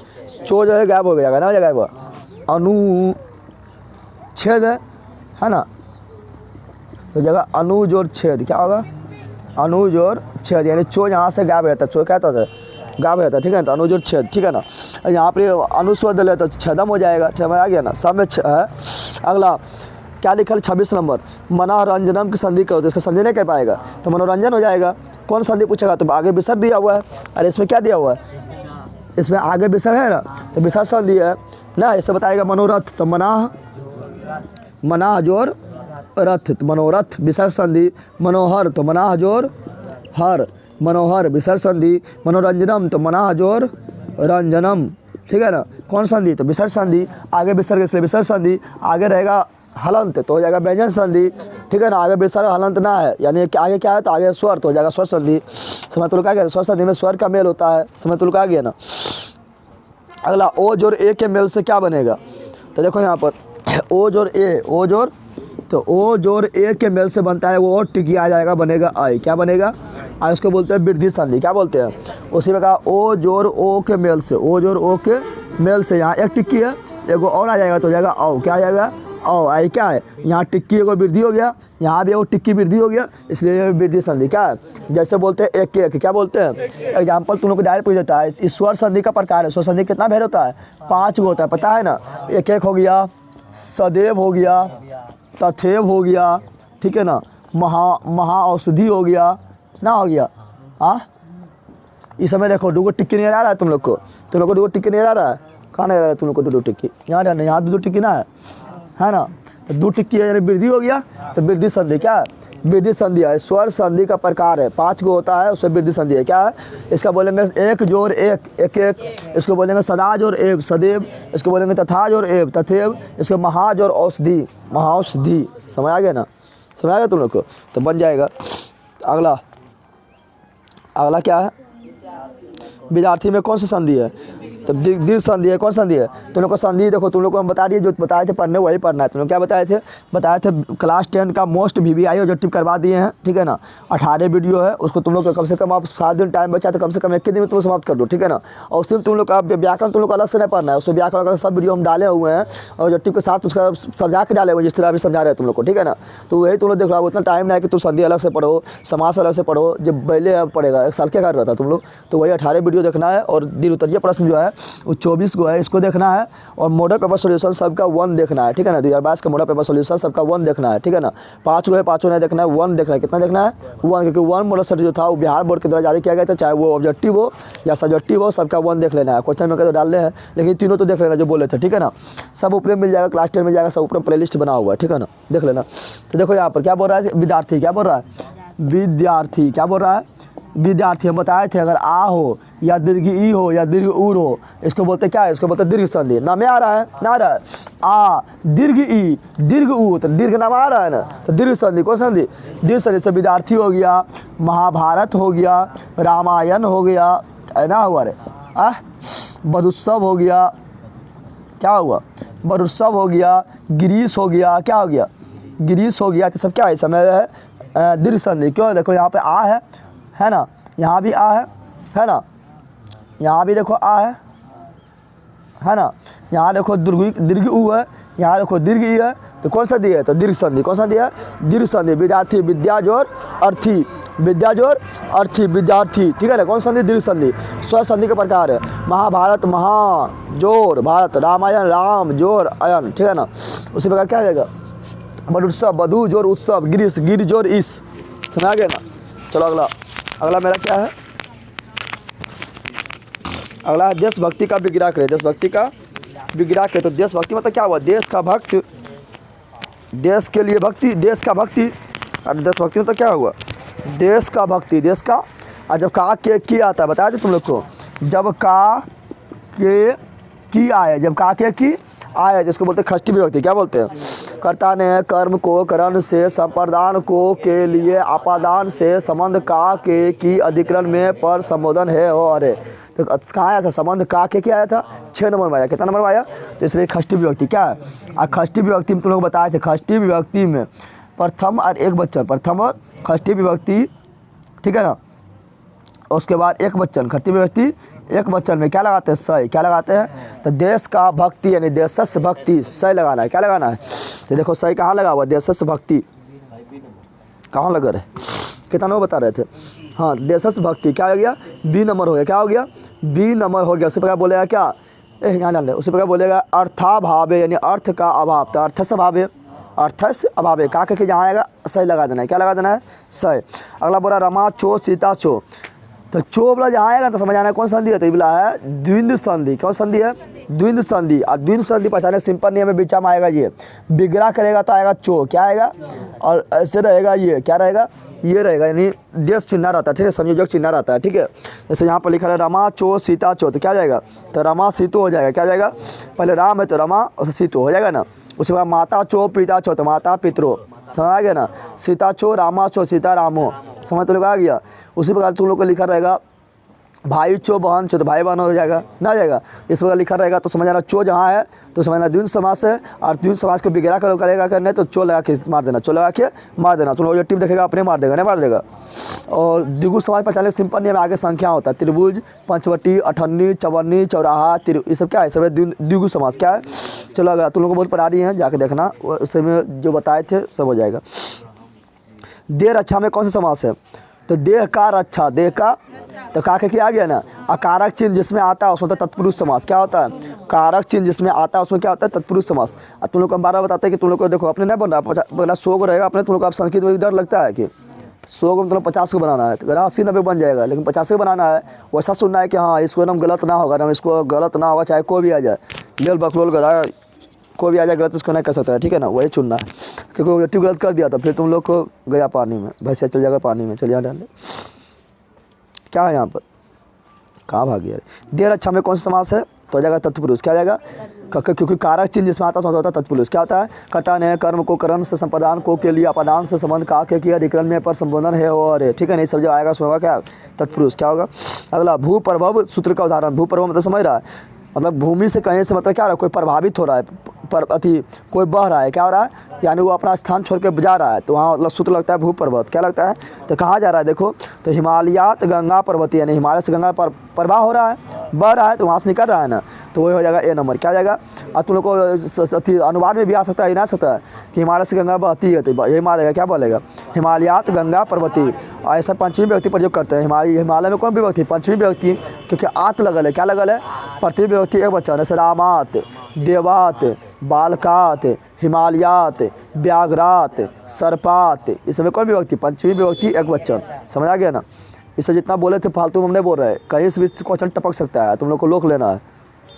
चो जो है गायब हो जाएगा ना, हो जाएगा अनुच्छेद है ना। तो जगह अनुज और छेद क्या होगा? अनुज और छेद, यानी चो यहाँ से गायब हो जाता है। चो क्या होता है? गायब हो जाता है, ठीक है ना। तो अनुज और छेद, ठीक है ना। यहाँ पर अनुस्वर दल है तो छेदम हो जाएगा, ठीक है, आ गया ना, सब में है। अगला क्या लिखा है? 26 नंबर, मनोरंजनम की संधि करो। तो इसका संधि नहीं कर पाएगा तो मनोरंजन हो जाएगा। कौन संधि पूछेगा? तो आगे विसर्ग दिया हुआ है। अरे इसमें क्या दिया हुआ है? इसमें आगे विसर्ग है ना, तो विसर्ग संधि है ना। ऐसे बताएगा मनोरथ, तो मनाह जोर रथ, तो मनोरथ विसर्ग संधि। मनोहर तो मनाह जोर हर, मनोहर विसर्ग संधि। मनोरंजनम तो मनाह जोर रंजनम, ठीक है ना। कौन संधि? तो विसर्ग संधि। आगे विसर्ग इसलिए विसर्ग संधि, आगे रहेगा हलंत तो हो जाएगा व्यंजन संधि, ठीक है ना। आगे विसर्ग हलंत ना है, यानी आगे क्या है? तो आगे स्वर तो हो जाएगा स्वर संधि। समय तुल्क आ गया। स्वर संधि में स्वर का मेल होता है, समय तुल्क आ गया ना। अगला, ओ जोर ए के मेल से क्या बनेगा? तो देखो यहाँ पर ओ जोर ए, ओ जोर, तो ओ जोर ए के मेल से बनता है वो और टिकी आ जाएगा, बनेगा आई। क्या बनेगा? आई। उसको बोलते हैं वृद्धि संधि। क्या बोलते हैं? उसी में कहा ओ जोर ओ के मेल से, ओ जोर ओ के मेल से यहाँ एक टिक्की है, एगो और आ जाएगा तो हो जाएगा औ। क्या आ जाएगा? औ। आई क्या है? यहाँ टिक्की एगो वृद्धि हो गया, यहाँ भी एगो टिक्की वृद्धि हो गया, इसलिए ये वृद्धि संधि। क्या है? जैसे बोलते हैं एक एक, क्या बोलते हैं? एग्जाम्पल तुम लोग को डायरेक्ट पूछ देता है। इस स्वर संधि का प्रकार है। स्वर संधि कितना भेद होता है? 5 गो होता है, पता है ना। एक एक हो गया, सदैव हो गया, तथैव हो गया, ठीक है ना, महा औषधि हो गया ना, हो गया। हाँ, इस समय देखो दूगो टिक्की नहीं आ रहा है तुम लोग को, दूगो टिक्की नहीं आ रहा है। कहाँ नहीं आ रहा है तुम लोग को? दो टिक्की यहाँ यहाँ 2 टिक्की ना है ना। तो 2 टिक्की यानी वृद्धि हो गया, तो वृद्धि संधि। क्या है? वृद्धि संधि है, स्वर संधि का प्रकार है, 5 गो होता है, उससे वृद्धि संधि है। क्या है इसका बोलेंगे? एक जोड़ एक, एक एक। इसको बोलेंगे सदा जोड़ एव, सदैव। इसको बोलेंगे तथा जोड़ एव, तथैव। इसको महा जोड़ औषधि, महाऔषधि। समझ आ गया ना? समझ आ गया तुम लोग को? तो बन जाएगा। अगला अगला क्या है? विद्यार्थी में कौन सी संधि है? तो दीर्घ संधि है। कौन संधि है? तुम लोग को संधि देखो, तुम लोग को हम बता दिए, जो बताए थे पढ़ने वही पढ़ना है। तुम लोग क्या बताए थे? बताए थे क्लास 10 का मोस्ट VVI ऑब्जेक्टिव करवा दिए हैं, ठीक है ना? 18 वीडियो है, उसको तुम लोग को कम से कम आप 7 दिन टाइम बचा तो कम से कम 1 दिन में तुम समाप्त कर दो, ठीक है ना? और उसमें तुम लोग का व्याकरण तुम लोग को अलग से नहीं पढ़ना है, उसमें व्याकरण का सब वीडियो हम डाले हुए हैं ऑब्जेक्टिव के साथ, उसका समझा के डाले हुए जिस तरह अभी समझा रहे हैं तुम लोग को, ठीक है ना? तो वही तुम लोग देख रहा उतना टाइम नहीं है कि तुम संधि अलग से पढ़ो, समास अलग से पढ़ो, जब पहले पढ़ेगा 1 साल क्या कर रहा था तुम लोग। तो वही 18 वीडियो देखना है, और दीर्घ उत्तरीय प्रश्न जो है वो 24 को है, इसको देखना है। और मॉडल पेपर सॉल्यूशन सबका 1 देखना है, ठीक है ना? 2022 का मॉडल पेपर सॉल्यूशन सबका 1 देखना है, ठीक है ना? 5 को है, 5 नहीं देखना है, 1 देखना है। कितना देखना है? 1, क्योंकि 1 मॉडल सेट जो था वो बिहार बोर्ड के द्वारा जारी किया गया था, चाहे वो ऑब्जेक्टिव हो या सब्जेक्टिव हो, सबका 1 देख लेना है। क्वेश्चन में तो डालने हैं, लेकिन तीनों तो देख लेना जो बोले थे, ठीक है ना? सब ऊपर मिल जाएगा, क्लास 10 मिल जाएगा, सब ऊपर प्लेलिस्ट बना हुआ है, ठीक है ना? देख लेना। तो देखो यहाँ पर क्या बोल रहा है विद्यार्थी, क्या बोल रहा है? विद्यार्थी क्या बोल रहा है? विद्यार्थी हम बताए थे, अगर आ हो या दीर्घ ई हो या दीर्घ ऊर हो, इसको बोलते क्या है? इसको बोलते दीर्घ संधि। नाम में आ रहा है ना? आ रहा है आ दीर्घ ई दीर्घ ऊ, तो दीर्घ नाम आ रहा है ना? तो दीर्घ संधि। कौन संधि? दीर्घ संधि से विद्यार्थी हो गया, महाभारत हो गया, रामायण हो गया, है ना? हुआ रे बधुत्सव हो गया, क्या हुआ? बधुत्सव हो गया, गिरीश हो गया, क्या हो गया? गिरीश हो गया। तो सब क्या है? समय है दीर्घ संधि। क्यों? देखो यहाँ पे आ है ना? यहाँ भी आ है ना? यहाँ भी देखो आ है ना? यहाँ देखो दीर्घ ऊ है, यहाँ देखो दीर्घ ई है, तो कौन सा दिया है? तो दीर्घ संधि। कौन सा दिया है? दीर्घ संधि। विद्यार्थी विद्या जोड़ अर्थी, विद्या जोड़ अर्थी, विद्यार्थी, ठीक है ना? कौन संधि? दीर्घ संधि। स्वर संधि का प्रकार है, महाभारत महा जोड़ भारत, रामायण राम जोड़ अयन, ठीक है ना? उसी प्रकार क्या हो जाएगा? बधुत्सव बधु जोड़ उत्सव, गिरीश गिर जोड़ ईश। समझ गया ना? चलो अगला मेरा क्या है? अगला है देशभक्ति का विग्रह करें। देशभक्ति का विग्रह करें। तो देशभक्ति मतलब क्या हुआ? देश का भक्त, देश के लिए भक्ति, देश का भक्ति। और देशभक्ति मतलब क्या हुआ? देश का भक्ति, देश का। और जब का के की आता है, बताया थे तुम लोग को, जब का के की आए, जब का के की आए जिसको बोलते हैं षष्ठी विभक्ति। क्या बोलते हैं? कर्ता ने कर्म को करण से, संप्रदान को के लिए, अपादान से, संबंध का के की अधिकरण में पर संबोधन है हो। अरे तो कहाँ आया था? संबंध का के क्या आया था? 6 नंबर में आया। कितना नंबर में आया? तो इसलिए षष्ठी विभक्ति क्या है? षष्ठी विभक्ति में तुम लोग बताए थे, षष्ठी विभक्ति में प्रथम और एक वचन, प्रथम और षष्ठी विभक्ति, ठीक है ना? उसके बाद एक वचन, षष्ठी विभक्ति एक वचन में क्या लगाते हैं? सय। क्या लगाते हैं? तो देश का भक्ति यानी देशस्य भक्ति, सय लगाना है। क्या लगाना है? तो देखो सही कहाँ लगा हुआ? देशस्य भक्ति कहाँ लगा रहे? कितना नंबर बता रहे थे? हाँ, देशस्य भक्ति क्या हो गया? बी नंबर हो गया। क्या हो गया? बी नंबर हो गया। उसी प्रकार बोलेगा क्या? यहाँ डाल दे। उसी प्रकार बोलेगा अर्थाभावे यानी अर्थ का अभाव, तो अर्थस्य अभावे, अर्थस्य अभावे का के जहाँ आएगा सही लगा देना है। क्या लगा देना है? सही। अगला बोला रमा चो सीता चो, तो चो बोला जहाँ आएगा तो समझ आना है कौन संधि है? तो बोला है द्विंद संधि। कौन संधि है? द्विंद संधि। और द्विंद संधि पहचाने सिंपल नियम में बीचा में आएगा ये, विग्रह करेगा तो आएगा चो, क्या आएगा? और ऐसे रहेगा ये, क्या रहेगा? ये रहेगा, यानी देश चिन्ह रहता है, ठीक है? संयोजक चिन्ह रहता है, ठीक है? जैसे यहाँ पर लिखा है रमा चो सीता चो, तो क्या जाएगा? तो रमा सीतो हो जाएगा। क्या जाएगा? पहले राम है तो रमा और सीतो हो जाएगा ना। उसके बाद माता चो पिता चो, तो माता पितरो। समझ आ गया ना? सीता चो रामा चो सीता रामो। समझ तो लोग आ गया? उसी प्रकार तुम लोग को लिखा रहेगा भाई चो बहन चो, तो भाई बहन हो जाएगा ना? जाएगा। इस प्रकार लिखा रहेगा तो समझ आना चो जहाँ है तो समझना द्विंद समास है, और द्विंद समास को विग्रह करेगा करने तो चो लगा के मार देना, चो लगा के मार देना। तुम लोग टिप देखेगा अपने मार देगा, नहीं मार देगा। और द्विगु समास पहचाने सिंपल नियम आगे संख्या होता है, त्रिभुज, पंचवटी, अठन्नी, चौवन्नी, चौराहा, ये सब क्या है? सब द्विगु समास। क्या है? चलो अगर तुम लोग को बहुत पढ़ानी है जाके देखना, उसमें जो बताए थे सब हो जाएगा। देह रक्षा में कौन सा समास है? तो देह का रक्षा, देह का, तो का के आ गया ना? अकारक चिन्ह जिसमें आता है उसमें तो तत्पुरुष समास। क्या होता है? कारक चिन्ह जिसमें आता है उसमें क्या होता है? तत्पुरुष समास। अब तुम लोग को हम बार बताते हैं कि तुम लोग को देखो अपने नहीं बन रहा, पहला 100 को रहेगा अपने। तुम लोग को आप संस्कृत में डर लगता है कि 100 को मतलब 50 को बनाना है, तो 80-90 बन जाएगा, लेकिन 50 को बनाना है। वैसा सुनना है कि हाँ इसको एकदम गलत ना होगा, ना इसको गलत ना होगा, चाहे कोई भी आ जाए, लेल बकलोल गधा कोई भी आ जाए गलत उसको नहीं कर सकता है, ठीक है ना? वही चुनना है। क्योंकि ट्यूब गलत कर दिया तो फिर तुम लोग को गया पानी में, भैंसिया चल जाएगा पानी में, चल यहाँ डाल दे। क्या है यहाँ पर, कहाँ भाग गया? देर अच्छा में कौन सा समास है? तो आ जाएगा तत्पुरुष। क्या आ जाएगा? क्योंकि कारक चिन्ह जिसमें आता है होता है तत्पुरुष। क्या होता है? कटा ने कर्म को करण से संप्रदान को के लिए अपदान से संबंध का के किया अधिकरण में पर संबोधन है और है, ठीक है। नहीं सब जो आएगा उसमें होगा क्या? तत्पुरुष। क्या होगा अगला? भू प्रभव सूत्र का उदाहरण। भू प्रभव मतलब समझ रहा है, मतलब भूमि से कहीं से मतलब क्या हो रहा है, कोई प्रभावित हो रहा है, पर अति कोई बह रहा है, क्या हो रहा है, यानी वो अपना स्थान छोड़ के जा रहा है, तो वहाँ मतलब सूत्र लगता है भू पर्वत। क्या लगता है? तो कहाँ जा रहा है देखो, तो हिमालयात गंगा पर्वती, यानी हिमालय से गंगा पर प्रवाह हो रहा है, बह रहा है, तो वहाँ से निकल रहा है ना, तो वही हो जाएगा ए नंबर। क्या जाएगा? और तुम लोग को अनुवाद में भी आ सकता है, ना सकता है कि हिमालय से गंगा बहती है, तो ये मारेगा क्या बोलेगा? हिमालयात गंगा पर्वती। ऐसा पंचमी व्यक्ति प्रयोग करते हैं। हिमालय में कौन विभक्ति? पंचमी व्यक्ति, क्योंकि आत लगल है। क्या लगल है? प्रथम व्यक्ति एक बच्चा, जैसे रामात, देवात, बालकात, हिमालयात, व्याघ्रात, सर्पात, इस समय कौन विभक्ति? पंचमी विभक्ति एक वचन। समझ आ गया ना? इससे जितना बोले थे फालतू हम नहीं बोल रहे, कहीं से भी क्वेश्चन टपक सकता है, तुम लोग को लोक लेना है,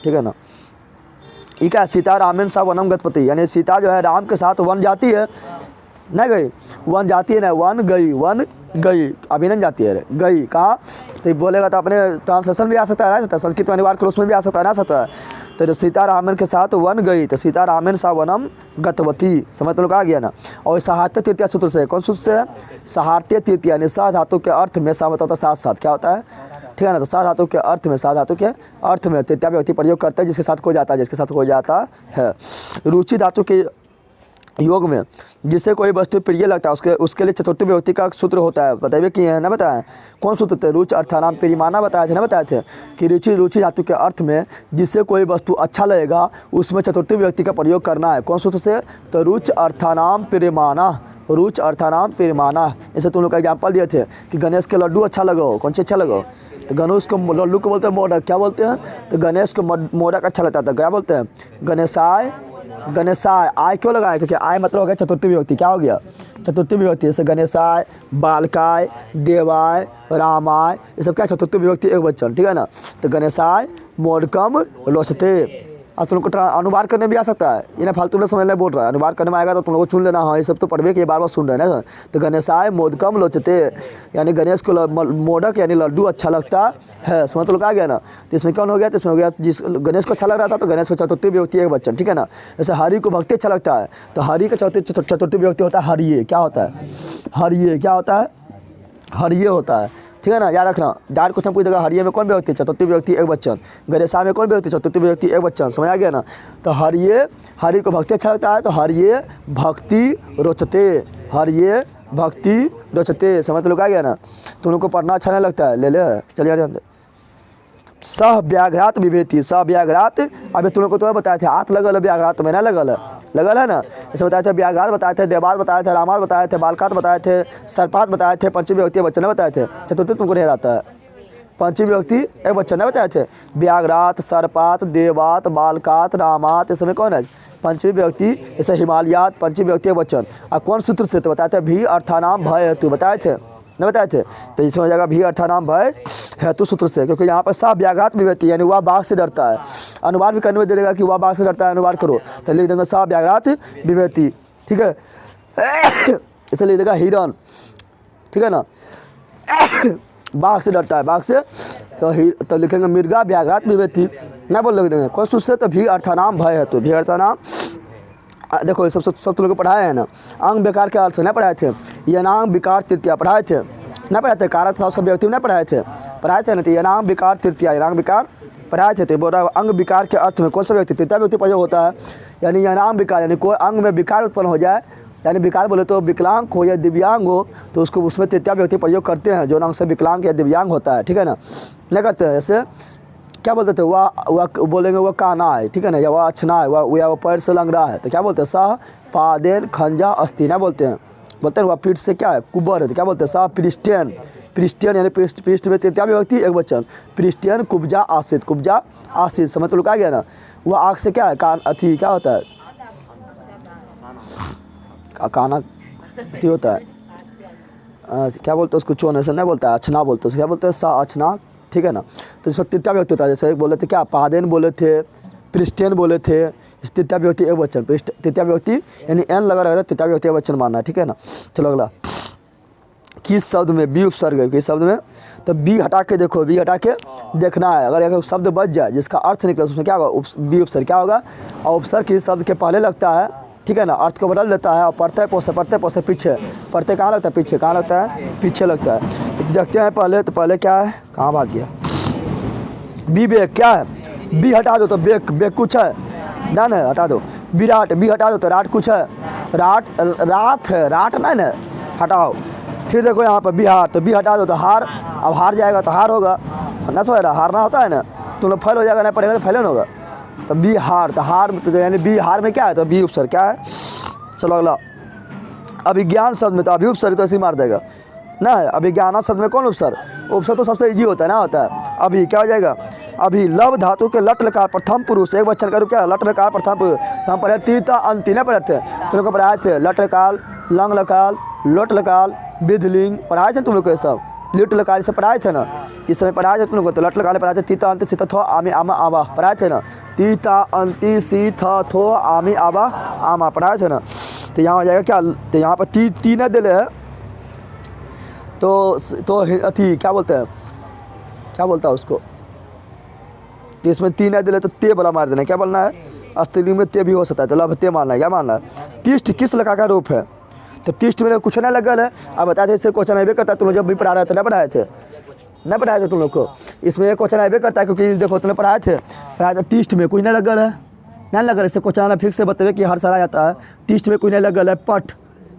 ठीक है ना। ये क्या? सीता रामेण सा वनम गतपति, यानी सीता जो है राम के साथ वन जाती है, नहीं गई, वन जाती है ना, वन गई, वन गई, अभी नहीं जाती है, गई कहाँ? तो बोलेगा तो अपने ट्रांसलेशन भी आ सकता है, ना सकता है, संस्कृत में अनिवार्य करो उसमें भी आ सकता है, ना सकता है। तो सीता रामेण के साथ वन गई, तो सीता रामेण सा वनम गतवती। समझ तो लोग आ गया ना। और सहार्त्य तृतीया सूत्र से, कौन सूत्र से है? सहार्त्य तृतीया, यानी सा धातु के अर्थ में सा होता है साथ साथ। क्या होता है? ठीक है ना। तो सा धातु के अर्थ में, सा धातु के अर्थ में तृतीया व्यक्ति प्रयोग करते हैं जिसके साथ कोई जाता है, जिसके साथ कोई जाता है। रुचि धातु के योग में जिसे कोई वस्तु प्रिय लगता है उसके लिए चतुर्थी विभक्ति का सूत्र होता है। बताइए कि है ना, बताएं कौन सूत्र थे? रुचि अर्थानाम प्रियमाना बताए थे ना, बताए थे कि रुचि धातु के अर्थ में जिससे कोई वस्तु अच्छा लगेगा उसमें चतुर्थी विभक्ति का प्रयोग करना है। कौन सूत्र से? तो रुचि अर्थानाम प्रियमाना, रुचि अर्थानाम प्रियमाना। जैसे तुम लोग का एग्जाम्पल दिए थे कि गणेश के लड्डू अच्छा लगो, कौन से अच्छा लगो? तो गणेश को लड्डू को बोलते हैं मोदक। क्या बोलते हैं? तो गणेश को मोदक अच्छा लगता था, क्या बोलते हैं? गणेशाय, गणेशाय। आय क्यों लगाए? क्योंकि आय मतलब हो गया चतुर्थी विभक्ति। क्या हो गया? चतुर्थी विभक्ति। जैसे गणेशाय, बालकाय, देवाय, रामाय, ये सब क्या? चतुर्थी विभक्ति एक वचन, ठीक है ना। तो गणेशाय मोदकम रोचते। अब तुम लोग को अनुवाद करने भी आ सकता है, ये ना फालतू में समझ नहीं बोल रहा है, अनुवाद करने में आएगा तो तुम लोग को चुन लेना। हाँ ये सब तो पढ़वे कि ये बार बार सुन रहे हैं ना। तो गणेशाय मोदकम लोचते, यानी गणेश को मोदक यानी लड्डू अच्छा लगता है। समझ तो लोग आ गया ना। तो इसमें कौन हो गया? तो इसमें हो गया जिस गणेश को अच्छा लग रहा था तो गणेश को चतुर्थी विभक्ति एक वचन, ठीक है ना। जैसे हरि को भक्ति अच्छा लगता है तो हरि का चतुर्थी विभक्ति होता है हरिये। क्या होता है? हरिये। क्या होता है? हरिये होता है, ठीक है ना। याद रखना, डायरेक्ट क्वेश्चन पूछ देगा हरिये में कौन विभक्ति? चतुर्थी विभक्ति एक वचन। गणेशा में कौन विभक्ति? चतुर्थी विभक्ति एक वचन। समझ आ गया ना। तो हरिये, हरि को भक्ति अच्छा लगता है तो हरिये भक्ति रोचते, हरिये भक्ति रोचते। समझ तो लोग आ गया ना। तुम लोग को पढ़ना अच्छा नहीं लगता है, ले ले चलिए। सह व्याघ्रात विभेति, सह व्याघ्रात। अभी तुम लोग को तो बताए थे आत लगल है, व्याघ्रात में ना लगल है ना। जैसे बताए थे व्याघ्रात बताए थे, देवात बताए थे, रामात बताए थे, बालकात बताए थे, सर्पात बताए थे, पंचमी विभक्ति वचन बताए थे। चतुर्थी तुमको नहीं रहता है, पंचमी विभक्ति एक वचन नहीं बताए थे। व्याघ्रात, सर्पात, देवात, बालकात, रामात, इस समय कौन है? पंचमी विभक्ति। जैसे हिमालयात पंचमी विभक्ति एक वचन। और कौन सूत्र से? तो बताए थे भी अर्थानाम भय हेतु, बताए थे नहीं बताए थे। तो इसमें हो जाएगा भी अर्थानाम भय हेतु सूत्र से, क्योंकि यहाँ पर सा व्याघ्रात विभक्ति, यानी वह बाघ से डरता है। अनुवाद भी करने में दे देगा कि वह बाघ से डरता है, अनुवाद करो तो लिख देंगे सा व्याघ्रात विभक्ति, ठीक है। इसे लिख देगा हिरण, ठीक है ना। बाघ से डरता है, बाघ से, तो लिखेंगे मृगा व्याघ्रात विभक्ति, ना बोल लिख देंगे कौन सूत्र से? तो भी अर्थानाम भय हेतु, भी अर्थानाम। देखो ये सब तुम लोग को पढ़ाए हैं ना। अंग बेकार के अर्थ नहीं पढ़ाए थे, ये नाम विकार तृतीया पढ़ाए थे, नहीं पढ़ाए थे। कारक था उसका व्यक्ति नहीं पढ़ाए थे ना। तो ये नाम विकार तृतीया, ये नाम विकार पढ़ाए थे। तो बोल रहा है अंग विकार के अर्थ में कौन सा व्यक्ति? तृतीया व्यक्ति प्रयोग होता है। यानी यह नाम विकार, यानी कोई अंग में विकार उत्पन्न हो जाए, यानी विकार बोले तो विकलांग हो या दिव्यांग हो, तो उसको उसमें तृतीया व्यक्ति प्रयोग करते हैं, जो अंग से विकलांग या दिव्यांग होता है, ठीक है ना। नहीं करते हैं। जैसे क्या बोलते थे? वह बोलेंगे वह काना है, ठीक है ना, या वह अछना है, वह पैर से लंगड़ा है, तो क्या बोलते हैं? सह पादेन खंजा अस्थि, ना बोलते हैं वह पीठ से क्या है? कुबर है, तो क्या बोलते हैं? सह पृष्ठेन, पृष्ठेन यानी पृष्ठ में तृतीया विभक्ति एक वचन। पृष्ठेन कुब्जा आसित, कुब्जा आसित। समझ तो लोग आ गया ना। वह आँख से क्या है? कान अथी क्या होता है? काना अथी होता है, क्या बोलते हैं उसको? चोने से नहीं बोलता है, अछना बोलते हैं, क्या बोलते हैं? सा अछना, ठीक है ना। तो इसका तृतीया व्यक्ति होता है। जैसे बोले थे क्या? पादेन बोले थे, पृष्ठेन बोले थे, तृतीय विभक्ति एक वचन, तृतीय विभक्ति यानी एन लगा रहेगा, तृतीय विभक्ति एक वचन मानना है, ठीक है ना। चलो अगला, किस शब्द में बी उपसर्ग है, किस शब्द में, तो बी हटा के देखो, बी हटा के देखना है। अगर एक शब्द बच जाए जिसका अर्थ निकले उसमें क्या होगा, बी उपसर्ग क्या होगा, और उपसर्ग किस शब्द के पहले लगता है, ठीक है ना, अर्थ को बदल देता है और पढ़ते पोसे पीछे, पढ़ते कहाँ लगता है, पीछे, कहाँ लगता है, पीछे लगता है। देखते हैं पहले, तो पहले क्या है, कहाँ भाग गया, बी बेक क्या है, बी हटा दो तो बेक, बेक कुछ है, डन है, हटा दो। विराट, बी हटा दो तो राट कुछ है, रात है, राट ना ना, हटाओ। फिर देखो यहाँ पर बिहार, तो बी हटा दो तो हार, अब हार जाएगा तो हार होगा ना, समझ रहा, हारना होता है ना, तुम लोग फेल हो जाएगा, नहीं पढ़ेगा तो फेल नहीं होगा। तो बी हार, तो हार तो यानी बी हार में क्या है, तो बी उपसर्ग क्या है। चलो अगला, अभिज्ञान शब्द में तो अभी उपसर्ग तो ऐसे ही मार देगा ना, अभिज्ञान शब्द में कौन उपसर्ग, उपसर्ग तो सबसे इजी होता है ना, होता है। अभी क्या हो जाएगा, अभी लव धातु के लट लकार प्रथम पुरुष एक वचन का रूप क्या है, लट लकार प्रथम पुरुष। हम पढ़े तीता अंति नहीं पढ़े थे, तुम लोग को पढ़ाए थे लट लकार, लंग लकार, लोट लकार, विधलिंग पढ़ाए थे तुम लोग को, ये सब लिट लकार से पढ़ाए थे ना, इस समय पढ़ाए थे तुम लोग को। तो लट लकार पढ़ाए थे, तीता अंति सीता थो आमी आमा आवा पढ़ाए थे ना, तीता अंति सी था थो आमी आवा आमा पढ़ाए थे ना। तो यहाँ हो जाएगा क्या, तो यहाँ पर तीन दिले है, तो अथी क्या बोलते हैं, क्या बोलता है उसको, तो इसमें तीन है दिले तो ते वाला मार देना, क्या बोलना है, स्त्रीलिंग में ते भी हो सकता है, तो लब ते मारना है, क्या मानना है। तिष्ठ किस लका का रूप है, तो तिष्ठ में कुछ नहीं लगल है, अब बता थे इससे क्वेश्चन आइबे करता है, तुम लोग जब भी पढ़ा रहे थे, नहीं पढ़ाए थे, नहीं पढ़ाए थे तुम लोग को, इसमें एक क्वेश्चन आइबे करता है, क्योंकि देखो तुमने पढ़ाए थे तिष्ठ में कुछ नहीं लगल है, नहीं लगल, इससे क्वेश्चन आना फिक्स से बतावे कि हर साल आ जाता है। तिष्ठ में कुछ नहीं लगल है, पठ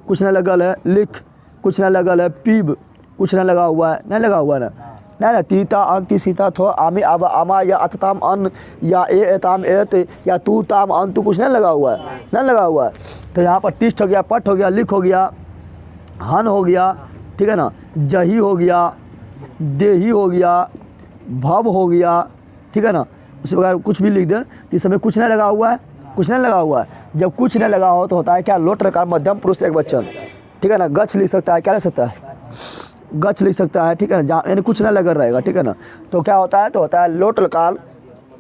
कुछ नहीं लगल है, लिख कुछ नहीं लगल है, पीब कुछ नहीं लगा हुआ है, नहीं लगा हुआ है ना, ना तीता अंति सीता थो आमी आबा आमा या अतताम अन या एताम एत या तू ताम अन, तू कुछ नहीं लगा हुआ है, नहीं लगा हुआ है। तो यहाँ पर तिष्ठ हो गया, पठ हो गया, लिख हो गया, हन हो गया, ठीक है ना, जही हो गया, देही हो गया, भव हो गया, ठीक है ना। उसी प्रकार कुछ भी लिख दे, इस समय कुछ नहीं लगा हुआ है, कुछ नहीं लगा हुआ है। जब कुछ नहीं लगा हो तो होता है क्या, लोट रकार मध्यम पुरुष एक वचन, ठीक है ना। गच्छ लिख सकता है, क्या लिख सकता है, गच्छ लिख सकता है, ठीक है ना, जहाँ यानी कुछ नहीं लगा रहेगा, ठीक है ना। तो क्या होता है, तो होता है लोट लकार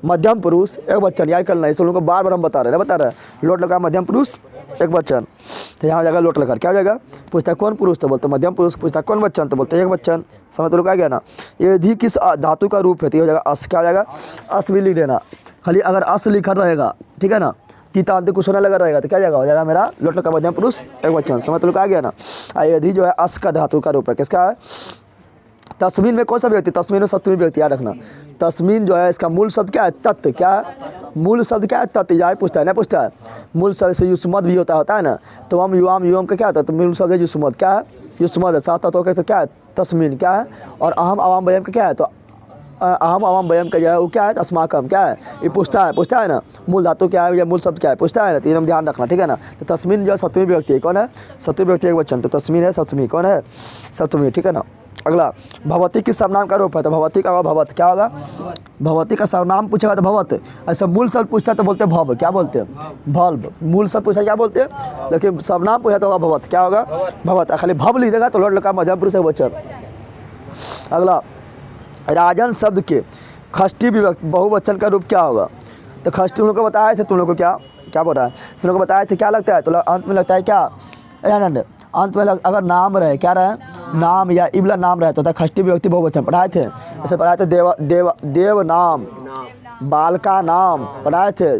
मध्यम पुरुष एक वचन, याद करना है, इस लोगों को बार बार हम बता रहे हैं, लोट लकार मध्यम पुरुष एक वचन। तो यहाँ हो जाएगा लोट लकार, क्या हो जाएगा, पूछता है कौन पुरुष, तो बोलते मध्यम पुरुष, पूछता है कौन वचन, तो बोलते एक वचन। समझ तो लोग आ गया ना। ये धी किस धातु का रूप है, तो हो जाएगा अस, क्या हो जाएगा, अस भी लिख देना, खाली अगर अस लिखा रहेगा, ठीक है ना, तीता अंत कुछ होने लगा रहेगा, तो क्या जाएगा, हो जाएगा मेरा लोट लकार मध्यम पुरुष एक वचन। समझ तो लोग आ गया ना। यदि जो है अस का धातु का रूप है, किसका है, तस्मीन में कौन सा व्यक्ति, तस्मीन में सप्तमी व्यक्ति, याद रखना। तस्मीन जो है इसका मूल शब्द क्या है, तत्व, क्या है मूल शब्द, क्या है तत्व, यार पूछता है ना, पूछता है मूल शब्द से युष्मद भी होता है ना, तो हम युवाम युवम का क्या होता है, तो मूल शब्द है युष्मद, क्या है युष्मद है, सात तत्वों के, तो क्या है तस्मीन, क्या है। और अहम अवाम बयम का क्या है, तो अहम अवाम बयम का जो है वो क्या है, अस्माकम, क्या है, ये पूछता है ना, मूल धातु क्या है या मूल शब्द क्या है, पूछता है ना, तीन हम ध्यान रखना, ठीक है ना। तो तस्मीन जो है सप्तमी व्यक्ति कौन है, सप्तमी व्यक्ति एक वचन, तो तस्मीन है सप्तमी, कौन है सप्तमी, ठीक है ना। अगला, भगवती किस सर्वनाम का रूप है, तो भगवती का भगवत, क्या होगा, भगवती का सर्वनाम पूछेगा तो भगवत। ऐसा मूल शब्द पूछता है तो बोलते भव, क्या बोलते हैं भल्व, मूल शब्द पूछा क्या बोलते हैं, लेकिन सर्वनाम पूछा तो होगा भगवत, क्या होगा भगवत, खाली भव लिख देगा तो लोट लकार मध्यम पुरुष एक वचन। अगला, राजन शब्द के षष्ठी विभक्ति बहुवचन का रूप क्या होगा, तो षष्ठी तुम लोग को बताए थे, तुम लोग को क्या बोल रहा है, तुम लोग को बताए थे क्या लगता है, तो अंत में लगता है क्या, अंत में अगर नाम रहे, क्या रहे, नाम या इबला नाम रहे तो षष्ठी विभक्ति बहुवचन पढ़ाए थे। जैसे पढ़ाए थे देव नाम, बालका नाम पढ़ाए थे,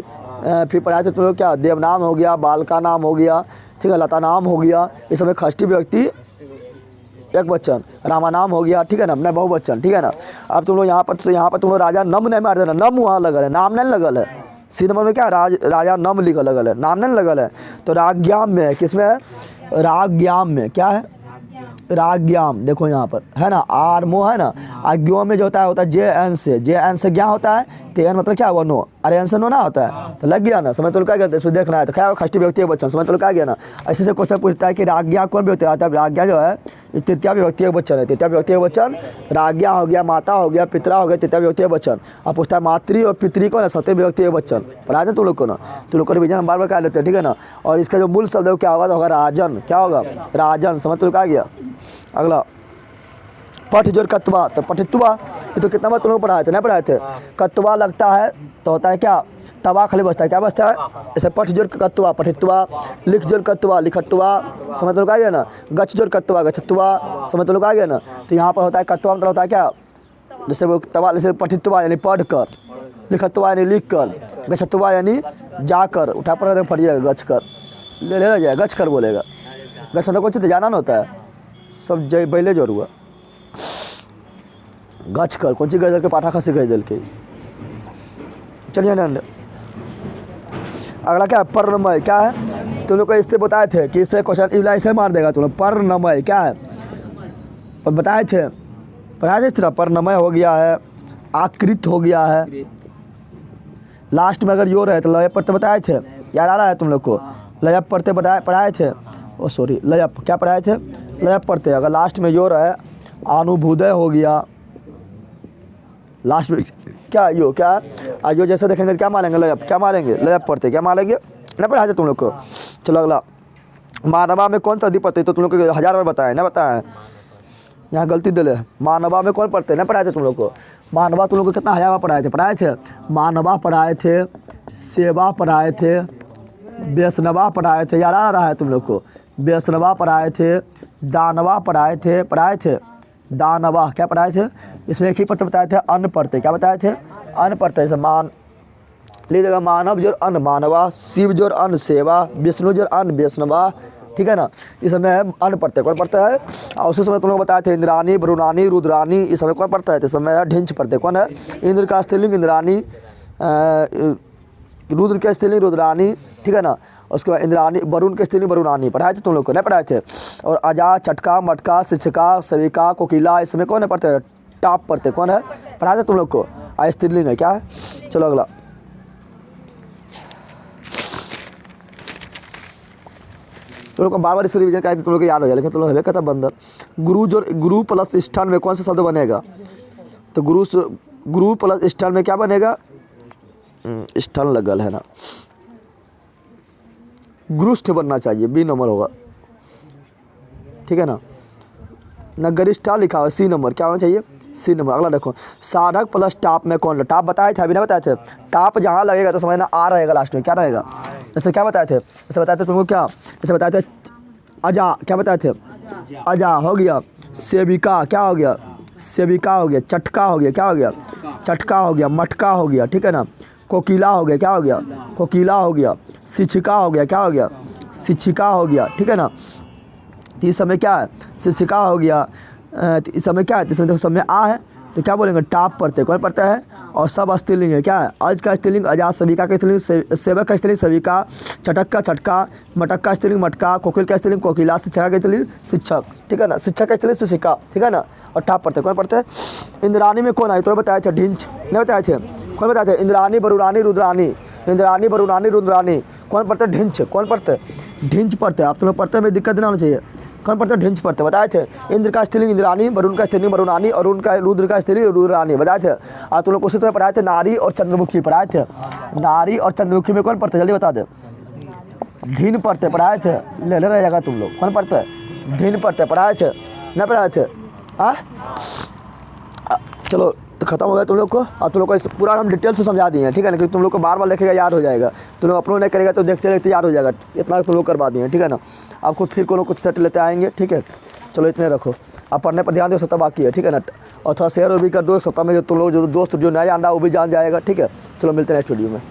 फिर पढ़ाए थे तुम लोग क्या, देव नाम हो गया, बालका नाम हो गया, ठीक है, लता नाम हो गया, इस समय षष्ठी विभक्ति एक वचन, रामा नाम हो गया, ठीक है ना, अपना बहुवचन, ठीक है ना। अब तुम लोग यहाँ पर तुम लोग राजा नम नहीं मार देना, नम वहाँ लगल है, नाम नहीं लगल है, सी नंबर में क्या राजा नम लिखा लगल है, नाम नहीं लगल है। तो राग्याम में है, किसमें है, राग्याम में, क्या है राग्याम, देखो यहाँ पर है ना, आर मो है ना, आज्ञों में जो होता है जे एन से ज्ञा होता है, तो एन मतलब क्या हुआ नो, अरे एन से नो ना होता है, तो लग गया ना। समझ तो क्या कहते हैं, इसमें देखना है, तो क्या षष्ठी व्यक्ति वचन, समझ तो क्या गया ना। ऐसे से क्वेश्चन पूछता है कि राज्ञा कौन व्यक्ति आता है, राज्ञा जो है तृतीय विभक्ति एक वचन है, तृतीय विभक्ति एक वचन, राज्ञा हो गया, माता हो गया, पितरा हो गया, तृतीय विभक्ति एक वचन। अब पूछता है मातृ और पितृ कौन है, सप्तमी विभक्ति एक वचन, पढ़ा दें तुम लोग को ना, तुम लोग को रिवीजन हम बार बार कर लेते हैं, ठीक है ना। और इसका जो मूल शब्द है क्या होगा, तो होगा राजन, क्या होगा राजन, समझ तो क्या गया। अगला, पठ जोर कत्वा, तो पठित्वा, ये तो कितना बार तुम लोग पढ़ाए थे, नहीं पढ़ाए थे। कत्वा लगता है तो होता है क्या, तवा खाली बचता है, क्या बचता है, जैसे पठ जोर कत्वा पठित्वा, लिख जोर कत्वा लिखत्वा, समझ लोग आ गया ना। गच जोर कत्वा गच्छत्वा, समझ लोग आ गया ना। तो यहाँ पर होता है कत्वा मतलब होता है क्या, जैसे वो तवा, जैसे पठित्वा यानी पढ़ कर, लिखत्वा यानी लिख कर, गच्छत्वा यानी जाकर, उठा पड़ पढ़िएगा, गच कर ले लेना जाए, गच कर बोलेगा। गच मतलब कुछ जाना ना होता है, सब जय बैले जोर हुआ, गच कर कौन सी गजल के पाठा खसी गजल के। चलिए ना, अगला क्या है, पर्णमय क्या है, तुम लोग को इससे बताए थे कि इससे क्वेश्चन इवला इसे मार देगा तुम लोग। पर्णमय क्या है, पर बताए थे, पढ़ाए थे इस तरह। पर्णमय हो गया है, आकृत हो गया है, लास्ट में अगर योर है तो लयप पढ़ते बताए थे, याद आ रहा है तुम लोग को, लयप पढ़ते पढ़ाए थे, ओ सॉरी लयप क्या पढ़ाए थे, लयप पढ़ते, अगर लास्ट में योर है, अनुभुदय हो गया, लास्ट में क्या यो क्या आयो जैसे देखेंगे क्या मारेंगे, लयप क्या मारेंगे, लयप पढ़ते क्या मारेंगे, नहीं पढ़ाए थे तुम लोग को। चलो अगला, मानवा में कौन सा अधि पढ़ते, तो तुम लोग को 1000 बार बताया, ना बताया, यहाँ गलती दिले। मानवा में कौन पढ़ते, नहीं पढ़ाए थे तुम लोग को। मानवा तुम लोग को कितना 1000 बार पढ़ाए थे। मानवा पढ़ाए थे, सेवा पढ़ाए थे, वैष्णवा पढ़ाए थे, याद आ रहा है तुम लोग को। वैष्णवा पढ़ाए थे, दानवा पढ़ाए थे, दानवा क्या पढ़ाए थे, इसमें एक ही पढ़ते बताए थे, अन्न पढ़ते, क्या बताए थे, अन्न पढ़ते, जैसे मान लीजिएगा, मानव जोर अन्न मानवा, शिव जोर अन्न सेवा, विष्णु जोर अन्न वैष्णवा, ठीक है ना। इस समय अन्न पढ़ते, कौन पढ़ता है, और उसी समय तुम लोग बताए थे इंद्रानी वरुणानी रुद्रानी, इस समय कौन पढ़ता है, इस समय ढिंच पढ़ते, कौन है, इंद्र का स्त्रीलिंग इंद्रानी, रुद्र के स्त्रीलिंग रुद्रानी, ठीक है ना। उसके बाद इंद्रानी, वरुण के स्त्रीलिंग वरुणानी, पढ़ाए थे तुम लोग को, नहीं पढ़ाए थे। और अजा चटका मटका शिक्षिका सविका कोकिला, इसमें कौन है पढ़ते हैं, टाप पढ़ते, कौन है, पढ़ाए थे तुम लोग को, स्त्रीलिंग है क्या है। चलो अगला, तुम लोग को बार बार इस रिवीजन का तुम लोग को याद हो जाए, लेकिन तुम लोग हमें कहता बंदर। गुरु जो गुरु प्लस स्थान में कौन सा शब्द बनेगा, तो गुरु प्लस स्थान में क्या बनेगा, स्थान लगल है ना, गुरुष्ठ बनना चाहिए, बी नंबर होगा, ठीक है ना। गरिष्ठा लिखा हुआ सी नंबर, क्या होना चाहिए, सी नंबर। अगला देखो, साधक प्लस टाप में कौन, टाप बताए थे, अभी नहीं बताए थे। टाप जहाँ लगेगा तो समझना आ रहेगा लास्ट में, क्या रहेगा, जैसे क्या बताए थे, जैसे बताए थे तुमको क्या, जैसे बताए थे अजा, क्या बताए थे, अजा हो गया, सेविका क्या हो गया, सेविका हो गया, चटका हो गया, क्या हो गया, चटका हो गया, मटका हो गया, ठीक है ना। कोकिला हो गया, क्या हो गया, कोकिला हो गया, शिक्षिका हो गया, क्या हो गया, शिक्षिका हो गया, ठीक है ना। तो इस समय क्या है, शिक्षिका हो गया, इस समय क्या है, इस समय आ है तो क्या बोलेंगे, टाप पढ़ते, कौन पढ़ता है, और सब स्त्रीलिंग है, क्या है, अज का स्त्रीलिंग अजा, सविका का स्त्रीलिंग सेवक का स्त्रीलिंग सविका, चटक का चटका, मटक का स्त्रीलिंग मटका, कोकिल का स्त्रीलिंग कोकिला, शिक्षिका का स्त्रीलिंग शिक्षक, ठीक है ना, शिक्षक का स्त्रीलिंग शिक्षिका, ठीक है ना। और टाप पढ़ते, कौन पढ़ते हैं, इंद्रानी में कौन आए, तो बताए थे ढिंच, नहीं बताए थे, कौन बताए थे, इंद्रानी वरुणानी रुद्रानी, इंद्रानी वरुणानी रुद्रानी, कौन पढ़ते, ढिंच, कौन पढ़ते, ढिंच पढ़ते, आप तुम लोग पढ़ते में दिक्कत नहीं होना चाहिए, कौन पढ़ते, ढिंच पढ़ते, बताए थे। इंद्र का स्त्रीलिंग इंद्रानी, वरुण का स्त्रीलिंग वरुणानी, और उनका रुद्र का स्त्रीलिंग रुद्रानी, बताए थे। और तुम लोग उसी तरह पढ़ाए थे, नारी और चंद्रमुखी पढ़ाए थे। नारी और चंद्रमुखी में कौन पढ़ते, जल्दी बता दे, धीन पढ़ते, पढ़ाए थे, ले रह जाएगा तुम लोग, कौन पढ़ते, धीन पढ़ते, पढ़ाए थे, नहीं पढ़ाए थे, हाँ। चलो तो खत्म हो गया तुम लोग को, और तुम लोग को पूरा हम डिटेल से समझा दिए हैं, ठीक है ना, क्योंकि तुम लोग को बार बार लिखेगा याद हो जाएगा, तुम लोग अपनों नहीं करेगा तो देखते देखते याद हो जाएगा, इतना तुम लोग करवा दिए, ठीक है ना। आप खुद फिर को कुछ सेट लेते आएंगे, ठीक है। चलो इतने रखो, आप पढ़ने पर ध्यान दो, सप्ताह बाकी है, ठीक है ना। और थोड़ा शेयर भी कर दो, सप्ताह में जो तुम लोग जो दोस्त जो नया जान रहा है वो भी जान जाएगा, ठीक है। चलो मिलते हैं नेक्स्ट वीडियो में।